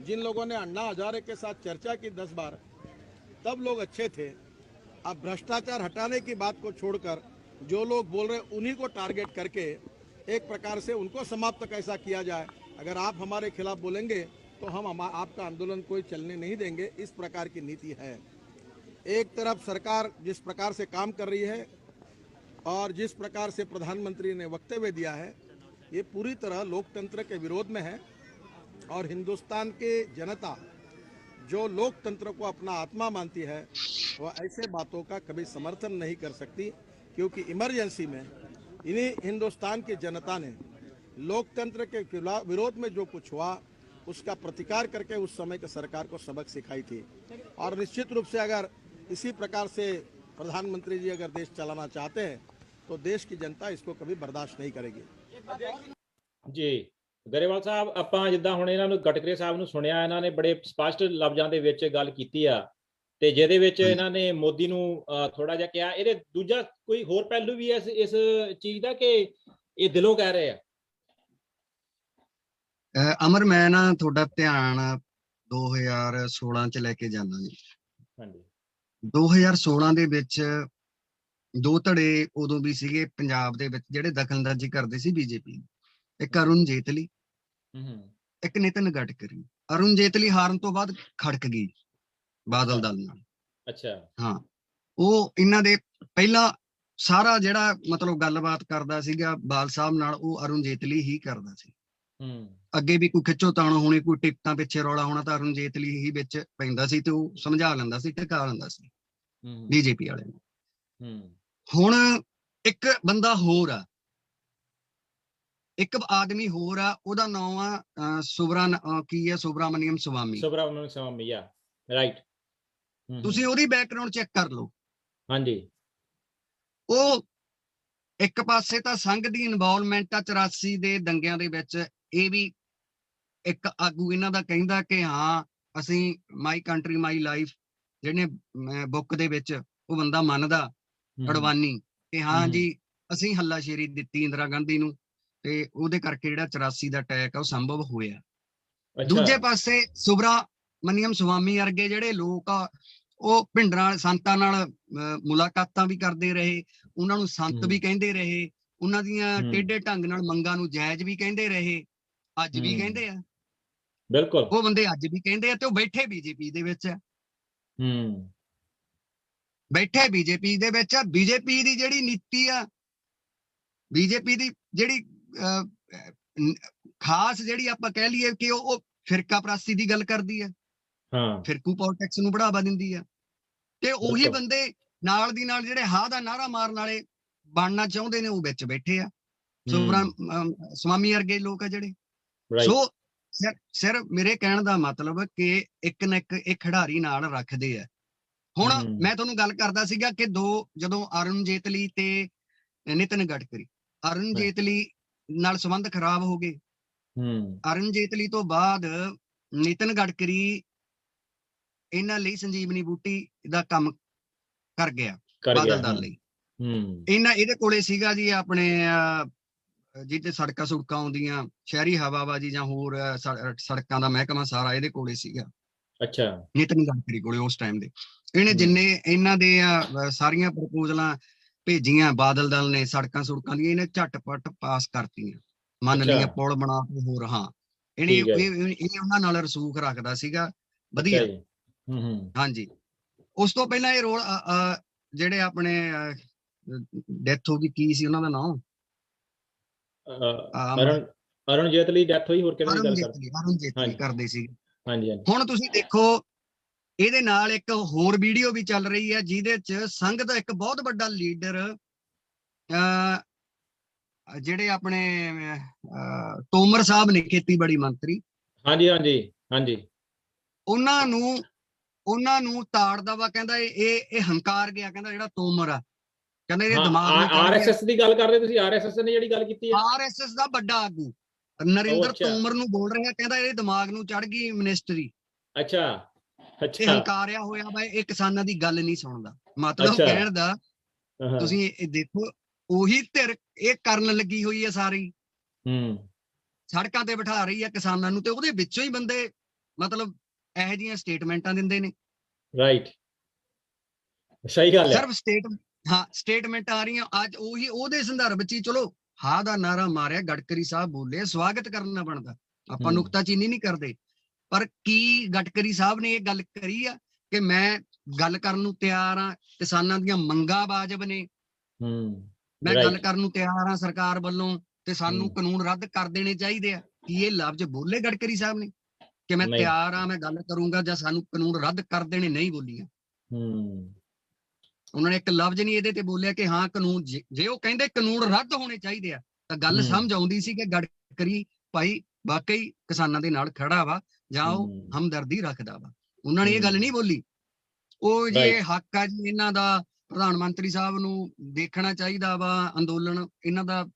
S5: जिन लोगों ने अन्ना हजारे के साथ चर्चा की 10 बार, तब लोग अच्छे थे। अब भ्रष्टाचार हटाने की बात को छोड़कर जो लोग बोल रहे उन्हीं को टारगेट करके एक प्रकार से उनको समाप्त कैसा किया जाए। अगर आप हमारे खिलाफ बोलेंगे तो हम आपका आंदोलन कोई चलने नहीं देंगे। इस प्रकार की नीति है। एक तरफ सरकार जिस प्रकार से काम कर रही है और जिस प्रकार से प्रधानमंत्री ने वक्तव्य दिया है, ये पूरी तरह लोकतंत्र के विरोध में है। और हिंदुस्तान के जनता जो लोकतंत्र को अपना आत्मा मानती है वह ऐसे बातों का कभी समर्थन नहीं कर सकती, क्योंकि इमरजेंसी में इन्हीं हिंदुस्तान की जनता ने लोकतंत्र के विरोध में जो कुछ हुआ उसका प्रतिकार करके उस समय की सरकार को सबक सिखाई थी। और निश्चित रूप से अगर इसी प्रकार से प्रधानमंत्री जी अगर देश चलाना चाहते हैं तो देश की जनता इसको कभी बर्दाश्त नहीं करेगी।
S2: ਜੀ ਗਰੇਵਾਲ ਸਾਹਿਬ, ਆਪਾਂ ਜਿੱਦਾਂ ਹੁਣ ਇਹਨਾਂ ਨੂੰ ਗਟਕਰੇ ਸਾਹਿਬ ਨੂੰ ਸੁਣਿਆ, ਇਹਨਾਂ ਨੇ ਬੜੇ ਸਪਸ਼ਟ ਲਫ਼ਜ਼ਾਂ ਦੇ ਵਿੱਚ ਗੱਲ ਕੀਤੀ ਆ ਤੇ ਜਿਹਦੇ ਵਿੱਚ ਇਹਨਾਂ ਨੇ ਮੋਦੀ ਨੂੰ ਥੋੜਾ ਜਿਹਾ ਕਿਹਾ। ਇਹਦੇ ਦੂਜਾ ਕੋਈ ਹੋਰ ਪਹਿਲੂ ਵੀ ਹੈ ਇਸ ਚੀਜ਼ ਦਾ ਕਿ ਇਹ ਦਿਲੋਂ ਕਹਿ ਰਹੇ ਆ?
S4: ਅਮਰ, ਮੈਂ ਨਾ ਤੁਹਾਡਾ ਧਿਆਨ 2016 ਚ ਲੈ ਕੇ ਜਾਣਾ ਜੀ।
S2: ਹਾਂਜੀ।
S4: 2016 ਦੇ ਵਿੱਚ ਦੋ ਧੜੇ ਉਦੋਂ ਵੀ ਸੀਗੇ ਪੰਜਾਬ ਦੇ ਵਿੱਚ ਜਿਹੜੇ ਦਖਲਅੰਦਾਜ਼ੀ ਕਰਦੇ ਸੀ ਬੀਜੇਪੀ। ਇੱਕ ਅਰੁਣ ਜੇਤਲੀ, ਇੱਕ ਨਿਤਨ ਗਡਕਰੀ। ਅਰੁਣ ਜੇਤਲੀ ਹਾਰਨ ਤੋਂ ਬਾਅਦ ਖੜਕ ਗਈ ਬਾਦਲ ਦਲ ਨਾਲ।
S2: ਅੱਛਾ।
S4: ਹਾਂ, ਉਹ ਇਹਨਾਂ ਦੇ ਪਹਿਲਾਂ ਸਾਰਾ ਜਿਹੜਾ ਮਤਲਬ ਗੱਲਬਾਤ ਕਰਦਾ ਸੀਗਾ ਬਾਲ ਸਾਹਿਬ ਨਾਲ, ਉਹ ਅਰੁਣ ਜੇਤਲੀ ਹੀ ਕਰਦਾ ਸੀ। ਅੱਗੇ ਵੀ ਕੋਈ ਖਿੱਚੋ ਤਾਣ ਹੋਣੀ, ਕੋਈ ਟਿਕਟਾਂ ਪਿੱਛੇ ਰੌਲਾ ਹੋਣਾ, ਤਾਂ ਅਰੁਣ ਜੇਤਲੀ ਹੀ ਵਿੱਚ ਪੈਂਦਾ ਸੀ ਤੇ ਉਹ ਸਮਝਾ ਲੈਂਦਾ ਸੀ, ਟਿਕਾ ਲੈਂਦਾ ਸੀ ਬੀਜੇਪੀ ਵਾਲੇ ਨੂੰ। ਹੁਣ ਇੱਕ ਬੰਦਾ ਹੋਰ ਆ, ਇੱਕ ਆਦਮੀ ਹੋਰ ਆ, ਉਹਦਾ ਨਾਮ ਆ ਸੁਬਰਾਮਨੀਅਮ ਸਵਾਮੀ।
S2: ਸੁਬਰਾਮਨੀਅਮ ਸਵਾਮੀ, ਆ ਰਾਈਟ।
S4: ਤੁਸੀਂ ਉਹਦੀ ਬੈਕਗ੍ਰਾਉਂਡ ਚੈੱਕ ਕਰ ਲਓ।
S2: ਹਾਂਜੀ।
S4: ਉਹ ਇੱਕ ਪਾਸੇ ਤਾਂ ਸੰਘ ਦੀ ਇਨਵੋਲਵਮੈਂਟ ਆ 84 ਦੇ ਦੰਗਿਆਂ ਦੇ ਵਿੱਚ। ਇਹ ਵੀ ਇੱਕ ਆਗੂ ਇਹਨਾਂ ਦਾ ਕਹਿੰਦਾ ਕਿ ਹਾਂ ਅਸੀਂ ਮਾਈ ਕੰਟਰੀ ਮਾਈ ਲਾਈਫ ਜਿਹੜੇ ਬੁੱਕ ਦੇ ਵਿੱਚ ਉਹ ਬੰਦਾ ਮੰਨਦਾ ਅਡਵਾਨੀ ਕਿ ਹਾਂ ਜੀ ਅਸੀਂ ਹੱਲਾਸ਼ੇਰੀ ਦਿੱਤੀ ਇੰਦਰਾ ਗਾਂਧੀ ਨੂੰ ਤੇ ਉਹਦੇ ਕਰਕੇ ਜਿਹੜਾ 84 ਦਾ ਅਟੈਕ ਆ ਉਹ ਸੰਭਵ ਹੋਇਆ। ਦੂਜੇ ਪਾਸੇ ਸੁਬਰਾਮਨੀਅਮ ਸਵਾਮੀ ਵਰਗੇ ਜਿਹੜੇ ਲੋਕ ਆ ਉਹ ਭਿੰਡਰਾਂ ਸੰਤਾਂ ਨਾਲ ਮੁਲਾਕਾਤਾਂ ਵੀ ਕਰਦੇ ਰਹੇ, ਉਹਨਾਂ ਨੂੰ ਸੰਤ ਵੀ ਕਹਿੰਦੇ ਰਹੇ, ਉਹਨਾਂ ਦੀਆਂ ਟੇਢੇ ਢੰਗ ਨਾਲ ਮੰਗਾਂ ਨੂੰ ਜਾਇਜ਼ ਵੀ ਕਹਿੰਦੇ ਰਹੇ, ਅੱਜ ਵੀ ਕਹਿੰਦੇ ਆ।
S2: ਬਿਲਕੁਲ,
S4: ਉਹ ਬੰਦੇ ਅੱਜ ਵੀ ਕਹਿੰਦੇ ਆ ਤੇ ਉਹ ਬੈਠੇ ਬੀਜੇਪੀ ਦੇ ਵਿੱਚ ਆ। ਬੈਠੇ ਬੀਜੇਪੀ ਦੇ ਵਿੱਚ ਆ। ਬੀਜੇਪੀ ਦੀ ਜਿਹੜੀ ਨੀਤੀ ਆ, ਬੀਜੇਪੀ ਦੀ ਜਿਹੜੀ ਖਾਸ ਜਿਹੜੀ ਆਪਾਂ ਕਹਿ ਲਈਏ ਕਿ ਉਹ ਫਿਰਕਾ ਪ੍ਰਸਤੀ ਦੀ ਗੱਲ ਕਰਦੀ ਆ, ਫਿਰਕੂ ਪੋਲਿਟਿਕਸ ਨੂੰ ਬੜਾਵਾ ਦਿੰਦੀ ਆ। ਤੇ ਉਹੀ ਬੰਦੇ ਨਾਲ ਦੀ ਨਾਲ ਜਿਹੜੇ ਹਾਂ ਦਾ ਨਾਰਾ ਮਾਰਨ ਵਾਲੇ ਬਣਨਾ ਚਾਹੁੰਦੇ ਨੇ ਉਹ ਵਿੱਚ ਬੈਠੇ ਆ, ਸਵਾਮੀ ਵਰਗੇ ਲੋਕ ਆ ਜਿਹੜੇ। ਸੋ ਸਿਰ ਮੇਰੇ ਕਹਿਣ ਦਾ ਮਤਲਬ ਕਿ ਇੱਕ ਨਾ ਇੱਕ ਇਹ ਖਿਡਾਰੀ ਨਾਲ ਰੱਖਦੇ ਆ। ਹੁਣ ਮੈਂ ਤੁਹਾਨੂੰ ਗੱਲ ਕਰਦਾ ਸੀਗਾ ਕਿ ਜਦੋਂ ਅਰੁਣ ਜੇਤਲੀ ਤੇ ਨਿਤਨ ਗਡਕਰੀ, ਅਰੁਣ ਜੇਤਲੀ ਨਾਲ ਸੰਬੰਧ ਖਰਾਬ ਹੋ ਗਏ। ਅਰੁਣ ਜੇਤਲੀ ਤੋਂ ਬਾਅਦ ਨਿਤਨ ਗਡਕਰੀ ਇਹਨਾਂ ਲਈ ਸੰਜੀਵਨੀ ਬੂਟੀ ਦਾ ਕੰਮ ਕਰ ਗਿਆ ਬਾਦਲ ਦਲ ਲਈ। ਇਹਦੇ ਕੋਲੇ ਸੀਗਾ ਜੀ ਆਪਣੇ ਜਿਹਦੇ ਸੜਕਾਂ ਸੁੜਕਾਂ ਆਉਂਦੀਆਂ, ਸ਼ਹਿਰੀ ਹਵਾਬਾਜੀ ਜਾਂ ਹੋਰ ਸੜਕਾਂ ਦਾ ਮਹਿਕਮਾ ਸਾਰਾ ਇਹਦੇ ਕੋਲੇ ਸੀਗਾ।
S2: ਅੱਛਾ।
S4: ਨਿਤਨ ਗਡਕਰੀ ਕੋਲੇ ਉਸ ਟਾਈਮ ਦੇ ਇਹਨੇ ਜਿੰਨੇ ਇਹਨਾਂ ਦੇ ਸਾਰੀਆਂ ਪ੍ਰਪੋਜ਼ਲਾਂ ਭੇਜੀਆਂ ਬਾਦਲ ਦਲ ਨੇ ਸੜਕਾਂ ਸੁੜਕਾਂ ਦੀਆਂ, ਇਹਨੇ ਝਟਪਟ ਪਾਸ ਕਰਤੀਆਂ, ਮੰਨ ਲਈਆਂ, ਪੁਲ ਬਣਾ ਕੇ ਹੋਰ। ਹਾਂ, ਇਹ ਉਹਨਾਂ ਨਾਲ ਰਸੂਖ ਰੱਖਦਾ ਸੀਗਾ ਵਧੀਆ। ਹਾਂਜੀ। ਉਸ ਤੋਂ ਪਹਿਲਾਂ ਇਹ ਰੋਲ ਜਿਹੜੇ ਆਪਣੇ ਡੈਥ ਹੋ ਗਈ, ਕੀ ਸੀ ਉਹਨਾਂ ਦਾ ਨਾਮ?
S2: ਅਰੁਣ ਜੇਤਲੀ ਡੈਥ ਹੋਈ। ਹੋਰ ਕਿਹੜੀ ਗੱਲ
S4: ਅਰੁਣ ਜੇਤਲੀ ਕਰਦੇ ਸੀ।
S2: ਹਾਂਜੀ।
S4: ਹੁਣ ਤੁਸੀਂ ਦੇਖੋ ਇਹਦੇ ਨਾਲ ਇੱਕ ਹੋਰ ਵੀਡੀਓ ਵੀ ਚੱਲ ਰਹੀ ਹੈ ਜਿਹਦੇ ਚ ਸੰਘ ਦਾ ਇੱਕ ਬਹੁਤ ਵੱਡਾ ਲੀਡਰ ਜਿਹੜੇ ਆਪਣੇ ਤੋਮਰ ਸਾਹਿਬ ਨੇ, ਖੇਤੀਬਾੜੀ ਮੰਤਰੀ। ਹਾਂਜੀ। ਉਹਨਾਂ ਨੂੰ ਤਾੜਦਾ ਵਾ, ਕਹਿੰਦਾ ਇਹ ਹੰਕਾਰ ਗਿਆ, ਕਹਿੰਦਾ ਜਿਹੜਾ ਤੋਮਰ ਆ, ਕਹਿੰਦਾ ਇਹਦੇ ਦਿਮਾਗ
S2: ਆਰਐਸਐਸ ਦੀ ਗੱਲ ਕਰਦੇ ਤੁਸੀਂ? ਆਰਐਸਐਸ ਨੇ ਜਿਹੜੀ ਗੱਲ ਕੀਤੀ ਹੈ,
S4: ਆਰਐਸਐਸ ਦਾ ਵੱਡਾ ਆਗੂ ਨਰਿੰਦਰ ਤੋਮਰ ਨੂੰ ਬੋਲ ਰਿਹਾ, ਕਹਿੰਦਾ ਇਹਦੇ ਦਿਮਾਗ ਨੂੰ ਚੜ ਗਈ ਮਿਨਿਸਟਰੀ।
S2: ਅੱਛਾ।
S4: ਇਹ ਹੰਕਾਰਿਆ ਹੋਇਆ ਵਾ, ਇਹ ਕਿਸਾਨਾਂ ਦੀ ਗੱਲ ਨਹੀਂ ਸੁਣਦਾ। ਮਤਲਬ ਕਹਿਣ ਦਾ ਤੁਸੀਂ ਇਹ ਦੇਖੋ, ਉਹੀ ਧਿਰ ਇਹ ਕਰਨ ਲੱਗੀ ਹੋਈ ਹੈ ਸਾਰੀ, ਸੜਕਾਂ ਤੇ ਬਿਠਾ ਰਹੀ ਹੈ ਕਿਸਾਨਾਂ ਨੂੰ, ਤੇ ਉਹਦੇ ਵਿੱਚੋਂ ਹੀ ਬੰਦੇ ਮਤਲਬ ਇਹੋ ਜਿਹੀਆਂ ਸਟੇਟਮੈਂਟਾਂ ਦਿੰਦੇ ਨੇ।
S2: ਰਾਈਟ, ਸਹੀ ਗੱਲ ਹੈ।
S4: ਸਿਰਫ ਸਟੇਟਮੈਂਟ ਆ ਰਹੀਆਂ ਅੱਜ ਉਹਦੇ ਸੰਦਰਭ ਚ ਹੀ। ਚਲੋ ਹਾਂ ਦਾ ਨਾਰਾ ਮਾਰਿਆ, ਗਡਕਰੀ ਸਾਹਿਬ ਬੋਲੇ, ਸਵਾਗਤ ਕਰਨਾ ਬਣਦਾ, ਆਪਾਂ ਨੁਕਤਾਚੀਨੀ ਨਹੀਂ ਕਰਦੇ। ਪਰ ਕੀ ਗਡਕਰੀ ਸਾਹਿਬ ਨੇ ਇਹ ਗੱਲ ਕਰੀ ਆ ਕਿ ਮੈਂ ਗੱਲ ਕਰਨ ਨੂੰ ਤਿਆਰ ਹਾਂ, ਕਿਸਾਨਾਂ ਦੀਆਂ ਮੰਗਾਂ ਵਾਜਬ ਨੇ, ਮੈਂ ਗੱਲ ਕਰਨ ਨੂੰ ਤਿਆਰ ਹਾਂ ਸਰਕਾਰ ਵੱਲੋਂ, ਤੇ ਸਾਨੂੰ ਕਾਨੂੰਨ ਰੱਦ ਕਰ ਦੇਣੇ ਚਾਹੀਦੇ ਆ? ਕੀ ਇਹ ਲਫ਼ਜ਼ ਬੋਲੇ ਗਡਕਰੀ ਸਾਹਿਬ ਨੇ? ਕਿ ਮੈਂ
S2: ਨਹੀਂ।
S4: ਤਿਆਰ ਆ, ਮੈਂ ਗੱਲ ਕਰੂੰਗਾ ਜਾਂ ਸਾਨੂੰ ਕਾਨੂੰਨ ਰੱਦ ਕਰ ਦੇਣੇ, ਨਹੀਂ ਬੋਲੀਆਂ। ਉਹਨਾਂ ਨੇ ਇੱਕ ਲਫ਼ਜ਼ ਨਹੀਂ ਇਹਦੇ ਤੇ ਬੋਲਿਆ ਕਿ ਹਾਂ ਕਾਨੂੰਨ, ਜੇ ਉਹ ਕਹਿੰਦੇ ਕਾਨੂੰਨ ਰੱਦ ਹੋਣੇ ਚਾਹੀਦੇ ਆ ਤਾਂ ਗੱਲ ਸਮਝ ਆਉਂਦੀ ਸੀ ਕਿ ਗਡਕਰੀ ਭਾਈ ਵਾਕਈ ਕਿਸਾਨਾਂ ਦੇ ਨਾਲ ਖੜਾ ਵਾ ਜਾਂ ਉਹ ਹਮਦਰਦੀ ਰੱਖਦਾ ਵਾ। ਉਹਨਾਂ ਨੇ ਇਹ ਗੱਲ ਨਹੀਂ ਬੋਲੀ। ਉਹ ਜੇ ਹੱਕ ਆ ਜੀ ਇਹਨਾਂ ਦਾ, ਪ੍ਰਧਾਨ ਮੰਤਰੀ ਸਾਹਿਬ ਨੂੰ ਦੇਖਣਾ ਚਾਹੀਦਾ ਵਾ ਅੰਦੋਲਨ, ਇਹਨਾਂ ਦਾ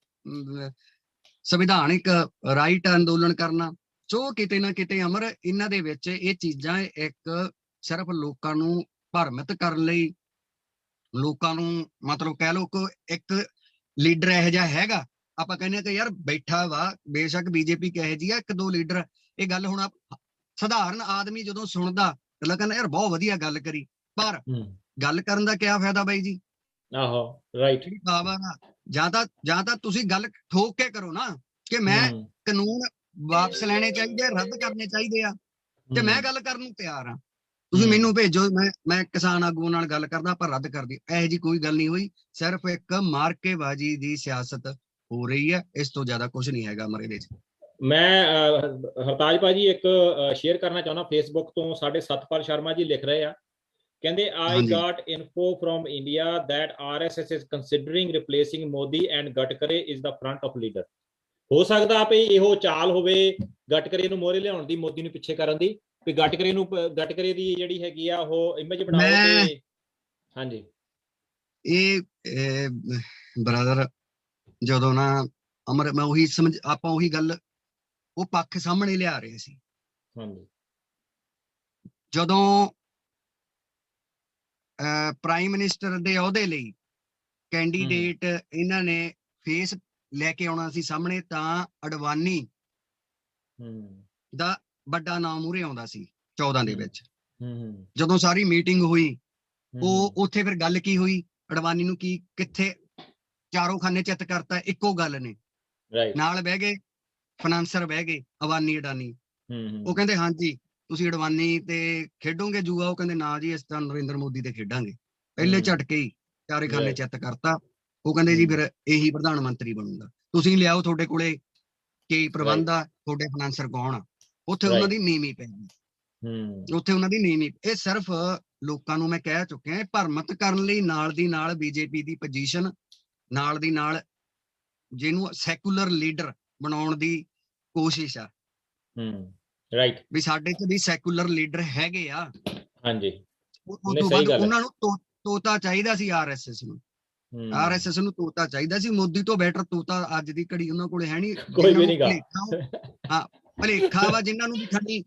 S4: ਸੰਵਿਧਾਨਿਕ ਰਾਈਟ ਆ ਅੰਦੋਲਨ ਕਰਨਾ। ਸੋ ਕਿਤੇ ਨਾ ਕਿਤੇ ਅਮਰ ਇਹਨਾਂ ਦੇ ਵਿੱਚ ਇਹ ਚੀਜ਼ਾਂ ਇੱਕ ਸਿਰਫ ਲੋਕਾਂ ਨੂੰ ਭਰਮਿਤ ਕਰਨ ਲਈ, ਲੋਕਾਂ ਨੂੰ ਮਤਲਬ ਕਹਿ ਲਓ ਕਿ ਇੱਕ ਲੀਡਰ ਇਹੋ ਜਿਹਾ ਹੈਗਾ, ਆਪਾਂ ਕਹਿੰਦੇ ਆ ਕਿ ਯਾਰ ਬੈਠਾ ਵਾ, ਬੇਸ਼ੱਕ ਬੀਜੇਪੀ ਕਹੇ ਜੀ ਆ ਇੱਕ ਦੋ ਲੀਡਰ, ਇਹ ਗੱਲ ਹੁਣ ਸਧਾਰਨ ਆਦਮੀ ਜਦੋਂ ਸੁਣਦਾ ਅਗਲਾ ਕਹਿੰਦਾ ਯਾਰ ਬਹੁਤ ਵਧੀਆ ਗੱਲ ਕਰੀ, ਪਰ ਗੱਲ ਕਰਨ ਦਾ ਕਿਆ ਫਾਇਦਾ ਬਾਈ ਜੀ?
S2: ਆਹੋ ਰਾਈਟ।
S4: ਜਾਂ ਤਾਂ ਤੁਸੀਂ ਗੱਲ ਠੋਕ ਕੇ ਕਰੋ ਨਾ ਕਿ ਮੈਂ ਕਾਨੂੰਨ ਵਾਪਸ ਲੈਣੇ ਚਾਹੀਦੇ, ਰੱਦ ਕਰਨੇ ਚਾਹੀਦੇ ਆ, ਤੇ ਮੈਂ ਗੱਲ ਕਰਨ ਨੂੰ ਤਿਆਰ ਆ, ਤੁਸੀਂ ਮੈਨੂੰ ਭੇਜੋ, ਮੈਂ ਕਿਸਾਨ ਆਗੂਆਂ ਨਾਲ ਗੱਲ ਕਰਦਾ, ਪਰ ਰੱਦ ਕਰ ਦੀ। ਇਹੋ ਜੀ ਕੋਈ ਗੱਲ ਨਹੀਂ ਹੋਈ, ਸਿਰਫ ਇੱਕ ਮਾਰਕੇਬਾਜ਼ੀ ਦੀ ਸਿਆਸਤ ਹੋ ਰਹੀ ਹੈ, ਇਸ ਤੋਂ ਜ਼ਿਆਦਾ ਕੁਝ ਨਹੀਂ ਹੈਗਾ ਮਰੇ ਦੇ ਵਿੱਚ।
S2: ਮੈਂ ਹਰਤਾਜ ਭਾਜੀ ਇੱਕ ਸ਼ੇਅਰ ਕਰਨਾ ਚਾਹੁੰਦਾ ਫੇਸਬੁੱਕ ਤੋਂ, ਸਾਡੇ ਸਤਪਾਲ ਸ਼ਰਮਾ ਜੀ ਲਿਖ ਰਹੇ ਆ, ਕਹਿੰਦੇ I got info from India that RSS is considering replacing Modi and Gadkari is the front of leader। ਹੋ ਸਕਦਾ ਵੀ ਇਹੋ ਚਾਲ ਹੋਵੇ ਗਟਕਰੀ ਨੂੰ ਮੋਹਰੇ ਲਿਆਉਣ ਦੀ, ਮੋਦੀ ਨੂੰ ਪਿੱਛੇ ਕਰਨ ਦੀ, ਵੀ ਗਟਕਰੀ ਦੀ ਜਿਹੜੀ ਹੈਗੀ ਆ ਉਹ ਇਮੇਜ ਬਣਾਓ ਤੇ। ਹਾਂਜੀ,
S4: ਇਹ ਬ੍ਰਦਰ ਜਦੋਂ ਨਾ ਅਮਰ, ਮੈਂ ਉਹੀ ਸਮਝ, ਆਪਾਂ ਉਹੀ ਗੱਲ ਉਹ ਪੱਖ ਸਾਹਮਣੇ ਲਿਆ ਰਹੇ ਸੀ।
S2: ਹਾਂਜੀ,
S4: ਜਦੋਂ ਪ੍ਰਾਈਮ ਮਿਨਿਸਟਰ ਦੇ ਅਹੁਦੇ ਲਈ ਕੈਂਡੀਡੇਟ ਇਹਨਾਂ ਨੇ ਫੇਸ ਲੈ ਕੇ ਆਉਣਾ ਸੀ ਸਾਹਮਣੇ, ਤਾਂ ਅਡਵਾਨੀ ਦਾ ਵੱਡਾ ਨਾਮ ਮੂਹਰੇ ਆਉਂਦਾ ਸੀ 14 ਦੇ ਵਿੱਚ। ਜਦੋਂ ਸਾਰੀ ਮੀਟਿੰਗ ਹੋਈ, ਉਹ ਉੱਥੇ ਫਿਰ ਗੱਲ ਕੀ ਹੋਈ, ਅਡਵਾਨੀ ਨੂੰ ਕੀ ਕਿੱਥੇ ਚਾਰੋਂ ਖਾਨੇ ਚਿੱਤ ਕਰਤਾ, ਇੱਕੋ ਗੱਲ ਨੇ। ਨਾਲ ਬਹਿ ਗਏ ਫਾਈਨਾਂਸਰ, ਬਹਿ ਗਏ ਅਡਾਨੀ। ਉਹ ਕਹਿੰਦੇ ਹਾਂਜੀ ਤੁਸੀਂ ਅਡਵਾਨੀ ਤੇ ਖੇਡੋਗੇ ਜੂਆ? ਉਹ ਕਹਿੰਦੇ ਨਾ ਜੀ, ਅਸੀਂ ਤਾਂ ਨਰਿੰਦਰ ਮੋਦੀ ਤੇ ਖੇਡਾਂਗੇ। ਪਹਿਲੇ ਝਟਕੇ ਹੀ ਚਾਰੇ ਖਾਨੇ ਚਿੱਤ ਕਰਤਾ। ਉਹ ਕਹਿੰਦੇ ਜੀ ਫਿਰ ਇਹੀ ਪ੍ਰਧਾਨ ਮੰਤਰੀ ਬਣੂਗਾ, ਤੁਸੀਂ ਲਿਆਓ, ਤੁਹਾਡੇ ਕੋਲੇ ਕੀ ਪ੍ਰਬੰਧ ਆ, ਤੁਹਾਡੇ ਫਾਈਨਾਂਸਰ ਕੌਣ ਆ? ਉੱਥੇ ਉਹਨਾਂ ਦੀ ਨੀਵੀਂ ਪੈ ਗਈ, ਉੱਥੇ ਉਹਨਾਂ ਦੀ ਨੀਵੀਂ। ਇਹ ਸਿਰਫ ਲੋਕਾਂ ਨੂੰ ਮੈਂ ਕਹਿ ਚੁੱਕਿਆ, ਭਰਮਤ ਕਰਨ ਲਈ ਨਾਲ ਦੀ ਨਾਲ ਬੀਜੇਪੀ ਦੀ ਪੋਜੀਸ਼ਨ, ਨਾਲ ਦੀ ਨਾਲ ਜਿਹਨੂੰ ਸੈਕੂਲਰ ਲੀਡਰ ਬਣਾਉਣ ਦੀ ਕੋਸ਼ਿਸ਼ ਆ।
S2: ਰਾਈਟ,
S4: ਵੀ ਸਾਡੇ ਚ ਵੀ ਸੈਕੂਲਰ ਲੀਡਰ ਹੈਗੇ ਆ।
S2: ਹਾਂਜੀ,
S4: ਉਹ ਤੋਂ ਬਾਅਦ ਉਹਨਾਂ ਨੂੰ ਤੋਤਾ ਚਾਹੀਦਾ ਸੀ, ਆਰਐਸਐਸ ਨੂੰ ਤੋਤਾ ਚਾਹੀਦਾ ਸੀ। ਮੋਦੀ ਤੋਂ ਬੈਟਰ ਤੋਤਾ ਅੱਜ ਦੀ ਘੜੀ ਉਹਨਾਂ ਕੋਲੇ ਹੈ ਨਹੀਂ।
S2: ਕੋਈ ਵੀ ਨਹੀਂਗਾ।
S4: ਹਾਂ, ਭਲੇਖਾ ਵਾ ਜਿਨ੍ਹਾਂ ਨੂੰ ਵੀ ਖਾਲੀ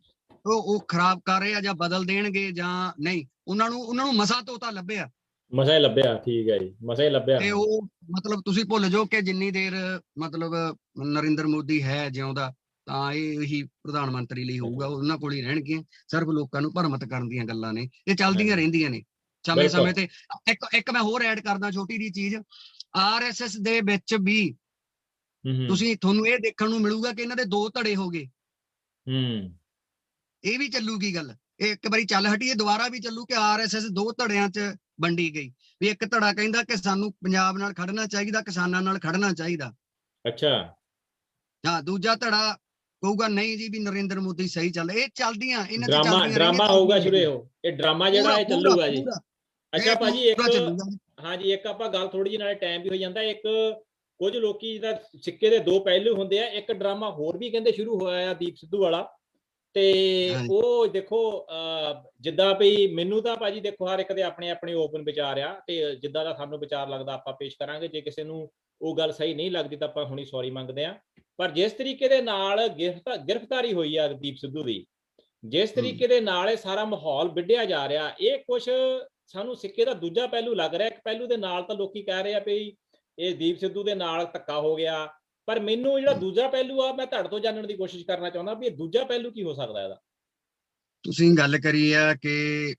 S4: ਉਹ ਖਰਾਬ ਕਰ ਰਹੇ ਆ ਜਾਂ ਬਦਲ ਦੇਣਗੇ ਜਾਂ ਨਹੀਂ, ਉਹਨਾਂ ਨੂੰ ਮਸਾ ਤੋਤਾ ਲੱਭਿਆ,
S2: ਮਸਾ ਹੀ ਲੱਭਿਆ। ਠੀਕ ਹੈ ਜੀ, ਮਸਾ ਹੀ ਲੱਭਿਆ।
S4: ਤੇ ਉਹ ਮਤਲਬ ਤੁਸੀਂ ਭੁੱਲ ਜਾਓ ਕਿ ਜਿੰਨੀ ਦੇਰ ਮਤਲਬ ਨਰਿੰਦਰ ਮੋਦੀ ਹੈ ਜਿਉਂਦਾ, ਤਾਂ ਇਹ ਹੀ ਪ੍ਰਧਾਨ ਮੰਤਰੀ ਲਈ ਹੋਊਗਾ, ਉਹਨਾਂ ਕੋਲ ਹੀ ਰਹਿਣਗੇ। ਸਿਰਫ ਲੋਕਾਂ ਨੂੰ ਭਰਮਤ ਕਰਨ ਦੀਆਂ ਗੱਲਾਂ ਨੇ, ਇਹ ਚੱਲਦੀਆਂ ਰਹਿੰਦੀਆਂ ਨੇ ਸਮੇਂ ਤੇ। ਇੱਕ ਮੈਂ ਹੋਰ ਐਡ ਕਰਦਾ ਛੋਟੀ ਜਿਹੀ ਚੀਜ਼, ਆਰਐਸਐਸ ਦੇ ਵਿੱਚ ਵੀ ਤੁਹਾਨੂੰ ਇਹ ਦੇਖਣ ਨੂੰ ਮਿਲੂਗਾ ਕਿ ਇਹਨਾਂ ਦੇ ਦੋ ਧੜੇ ਹੋ ਗਏ। ਇਹ ਵੀ ਚੱਲੂਗੀ ਗੱਲ, ਇਹ ਇੱਕ ਵਾਰੀ ਚੱਲ ਹਟੀ, ਇਹ ਦੁਬਾਰਾ ਵੀ ਚੱਲੂ ਕਿ ਆਰਐਸਐਸ ਦੋ ਧੜਿਆਂ 'ਚ ਵੰਡੀ ਗਈ। ਵੀ ਇੱਕ ਧੜਾ ਕਹਿੰਦਾ ਕਿ ਸਾਨੂੰ ਪੰਜਾਬ ਨਾਲ ਖੜਨਾ ਚਾਹੀਦਾ, ਕਿਸਾਨਾਂ ਨਾਲ ਖੜਨਾ ਚਾਹੀਦਾ।
S2: ਅੱਛਾ,
S4: ਹਾਂ, ਦੂਜਾ ਧੜਾ ਕਹੂਗਾ ਨਹੀਂ ਜੀ ਵੀ ਨਰਿੰਦਰ ਮੋਦੀ ਸਹੀ ਚੱਲ। ਇਹ ਚੱਲਦੀਆਂ, ਇਹਨਾਂ 'ਚ
S2: ਡਰਾਮਾ ਹੋਊਗਾ ਸ਼ੁਰੂ। ਇਹ ਡਰਾਮਾ ਜਿਹੜਾ ਇਹ ਚੱਲੂਗਾ ਜੀ। ਅੱਛਾ ਭਾਜੀ, ਇੱਕ ਹਾਂਜੀ, ਇੱਕ ਆਪਾਂ ਗੱਲ ਥੋੜੀ ਜਿਹੀ, ਨਾਲੇ ਟਾਈਮ ਵੀ ਹੋ ਜਾਂਦਾ। ਇੱਕ ਕੁਝ ਲੋਕੀ ਜਿਹਦਾ ਸਿੱਕੇ ਦੇ ਦੋ ਪਹਿਲੂ ਹੁੰਦੇ ਆ। ਇੱਕ ਡਰਾਮਾ ਹੋਰ ਵੀ ਕਹਿੰਦੇ ਸ਼ੁਰੂ ਹੋਇਆ ਆ ਦੀਪ ਸਿੱਧੂ ਵਾਲਾ, ਤੇ ਉਹ ਦੇਖੋ ਜਿੱਦਾਂ ਵੀ ਮੈਨੂੰ ਤਾਂ ਭਾਜੀ ਦੇਖੋ ਹਰ ਇੱਕ ਦੇ ਆਪਣੇ ਆਪਣੇ ਓਪਨ ਵਿਚਾਰ ਆ, ਤੇ ਜਿੱਦਾਂ ਦਾ ਸਾਨੂੰ ਵਿਚਾਰ ਲੱਗਦਾ ਆਪਾਂ ਪੇਸ਼ ਕਰਾਂਗੇ। ਜੇ ਕਿਸੇ ਨੂੰ ਉਹ ਗੱਲ ਸਹੀ ਨਹੀਂ ਲੱਗਦੀ ਤਾਂ ਆਪਾਂ ਹੁਣੀ ਸੌਰੀ ਮੰਗਦੇ ਆ। ਪਰ ਜਿਸ ਤਰੀਕੇ ਦੇ ਨਾਲ ਗ੍ਰਿਫਤਾਰੀ ਹੋਈ ਆ ਦੀਪ ਸਿੱਧੂ ਦੀ, ਜਿਸ ਤਰੀਕੇ ਦੇ ਨਾਲ ਇਹ ਸਾਰਾ ਮਾਹੌਲ ਵਿੱਢਿਆ ਜਾ ਰਿਹਾ, ਇਹ ਕੁਛ ਸਾਨੂੰ ਸਿੱਕੇ ਦਾ ਦੂਜਾ ਪਹਿਲੂ ਲੱਗ ਰਿਹਾ। ਇੱਕ ਪਹਿਲੂ ਦੇ ਨਾਲ ਤਾਂ ਲੋਕੀ ਕਹਿ ਰਹੇ ਆ ਵੀ ਇਹ ਦੀਪ ਸਿੱਧੂ ਦੇ ਨਾਲ ਧੱਕਾ ਹੋ ਗਿਆ, ਪਰ ਮੈਨੂੰ ਜਿਹੜਾ ਦੂਜਾ ਪਹਿਲੂ ਆ, ਮੈਂ ਤੁਹਾਡੇ ਤੋਂ ਜਾਣਨ ਦੀ ਕੋਸ਼ਿਸ਼ ਕਰਨਾ ਚਾਹੁੰਦਾ ਵੀ ਇਹ ਦੂਜਾ ਪਹਿਲੂ ਕੀ ਹੋ ਸਕਦਾ ਇਹਦਾ।
S4: ਤੁਸੀਂ ਗੱਲ ਕਰੀ ਆ ਕਿ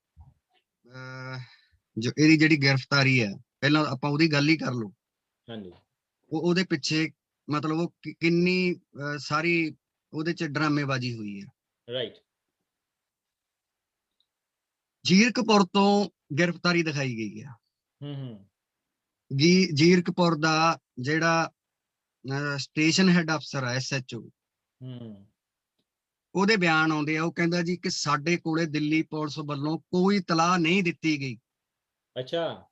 S4: ਜੋ ਇਹਦੀ ਜਿਹੜੀ ਗ੍ਰਿਫਤਾਰੀ ਹੈ, ਪਹਿਲਾਂ ਆਪਾਂ ਉਹਦੀ ਗੱਲ ਹੀ ਕਰ ਲਓ।
S2: ਹਾਂਜੀ,
S4: ਉਹਦੇ ਪਿੱਛੇ ਮਤਲਬ ਉਹ ਕਿੰਨੀ ਸਾਰੀ ਉਹਦੇ 'ਚ ਡਰਾਮੇਬਾਜ਼ੀ ਹੋਈ ਹੈ।
S2: ਰਾਈਟ,
S4: ਜੀਰਕਪੁਰ ਤੋਂ ਗ੍ਰਿਫਤਾਰੀ ਦਿਖਾਈ ਗਈ ਹੈ। ਜੀਰਕਪੁਰ ਦਾ ਜਿਹੜਾ ਸਟੇਸ਼ਨ ਹੈਡ ਅਫਸਰ ਹੈ, SHO, ਉਹਦੇ ਬਿਆਨ ਆਉਂਦੇ ਆ, ਉਹ ਕਹਿੰਦਾ ਜੀ ਕਿ ਸਾਡੇ ਕੋਲੇ ਦਿੱਲੀ ਪੁਲਿਸ ਵੱਲੋਂ ਕੋਈ ਇਤਲਾਹ ਨਹੀਂ ਦਿੱਤੀ ਗਈ।
S2: ਅੱਛਾ।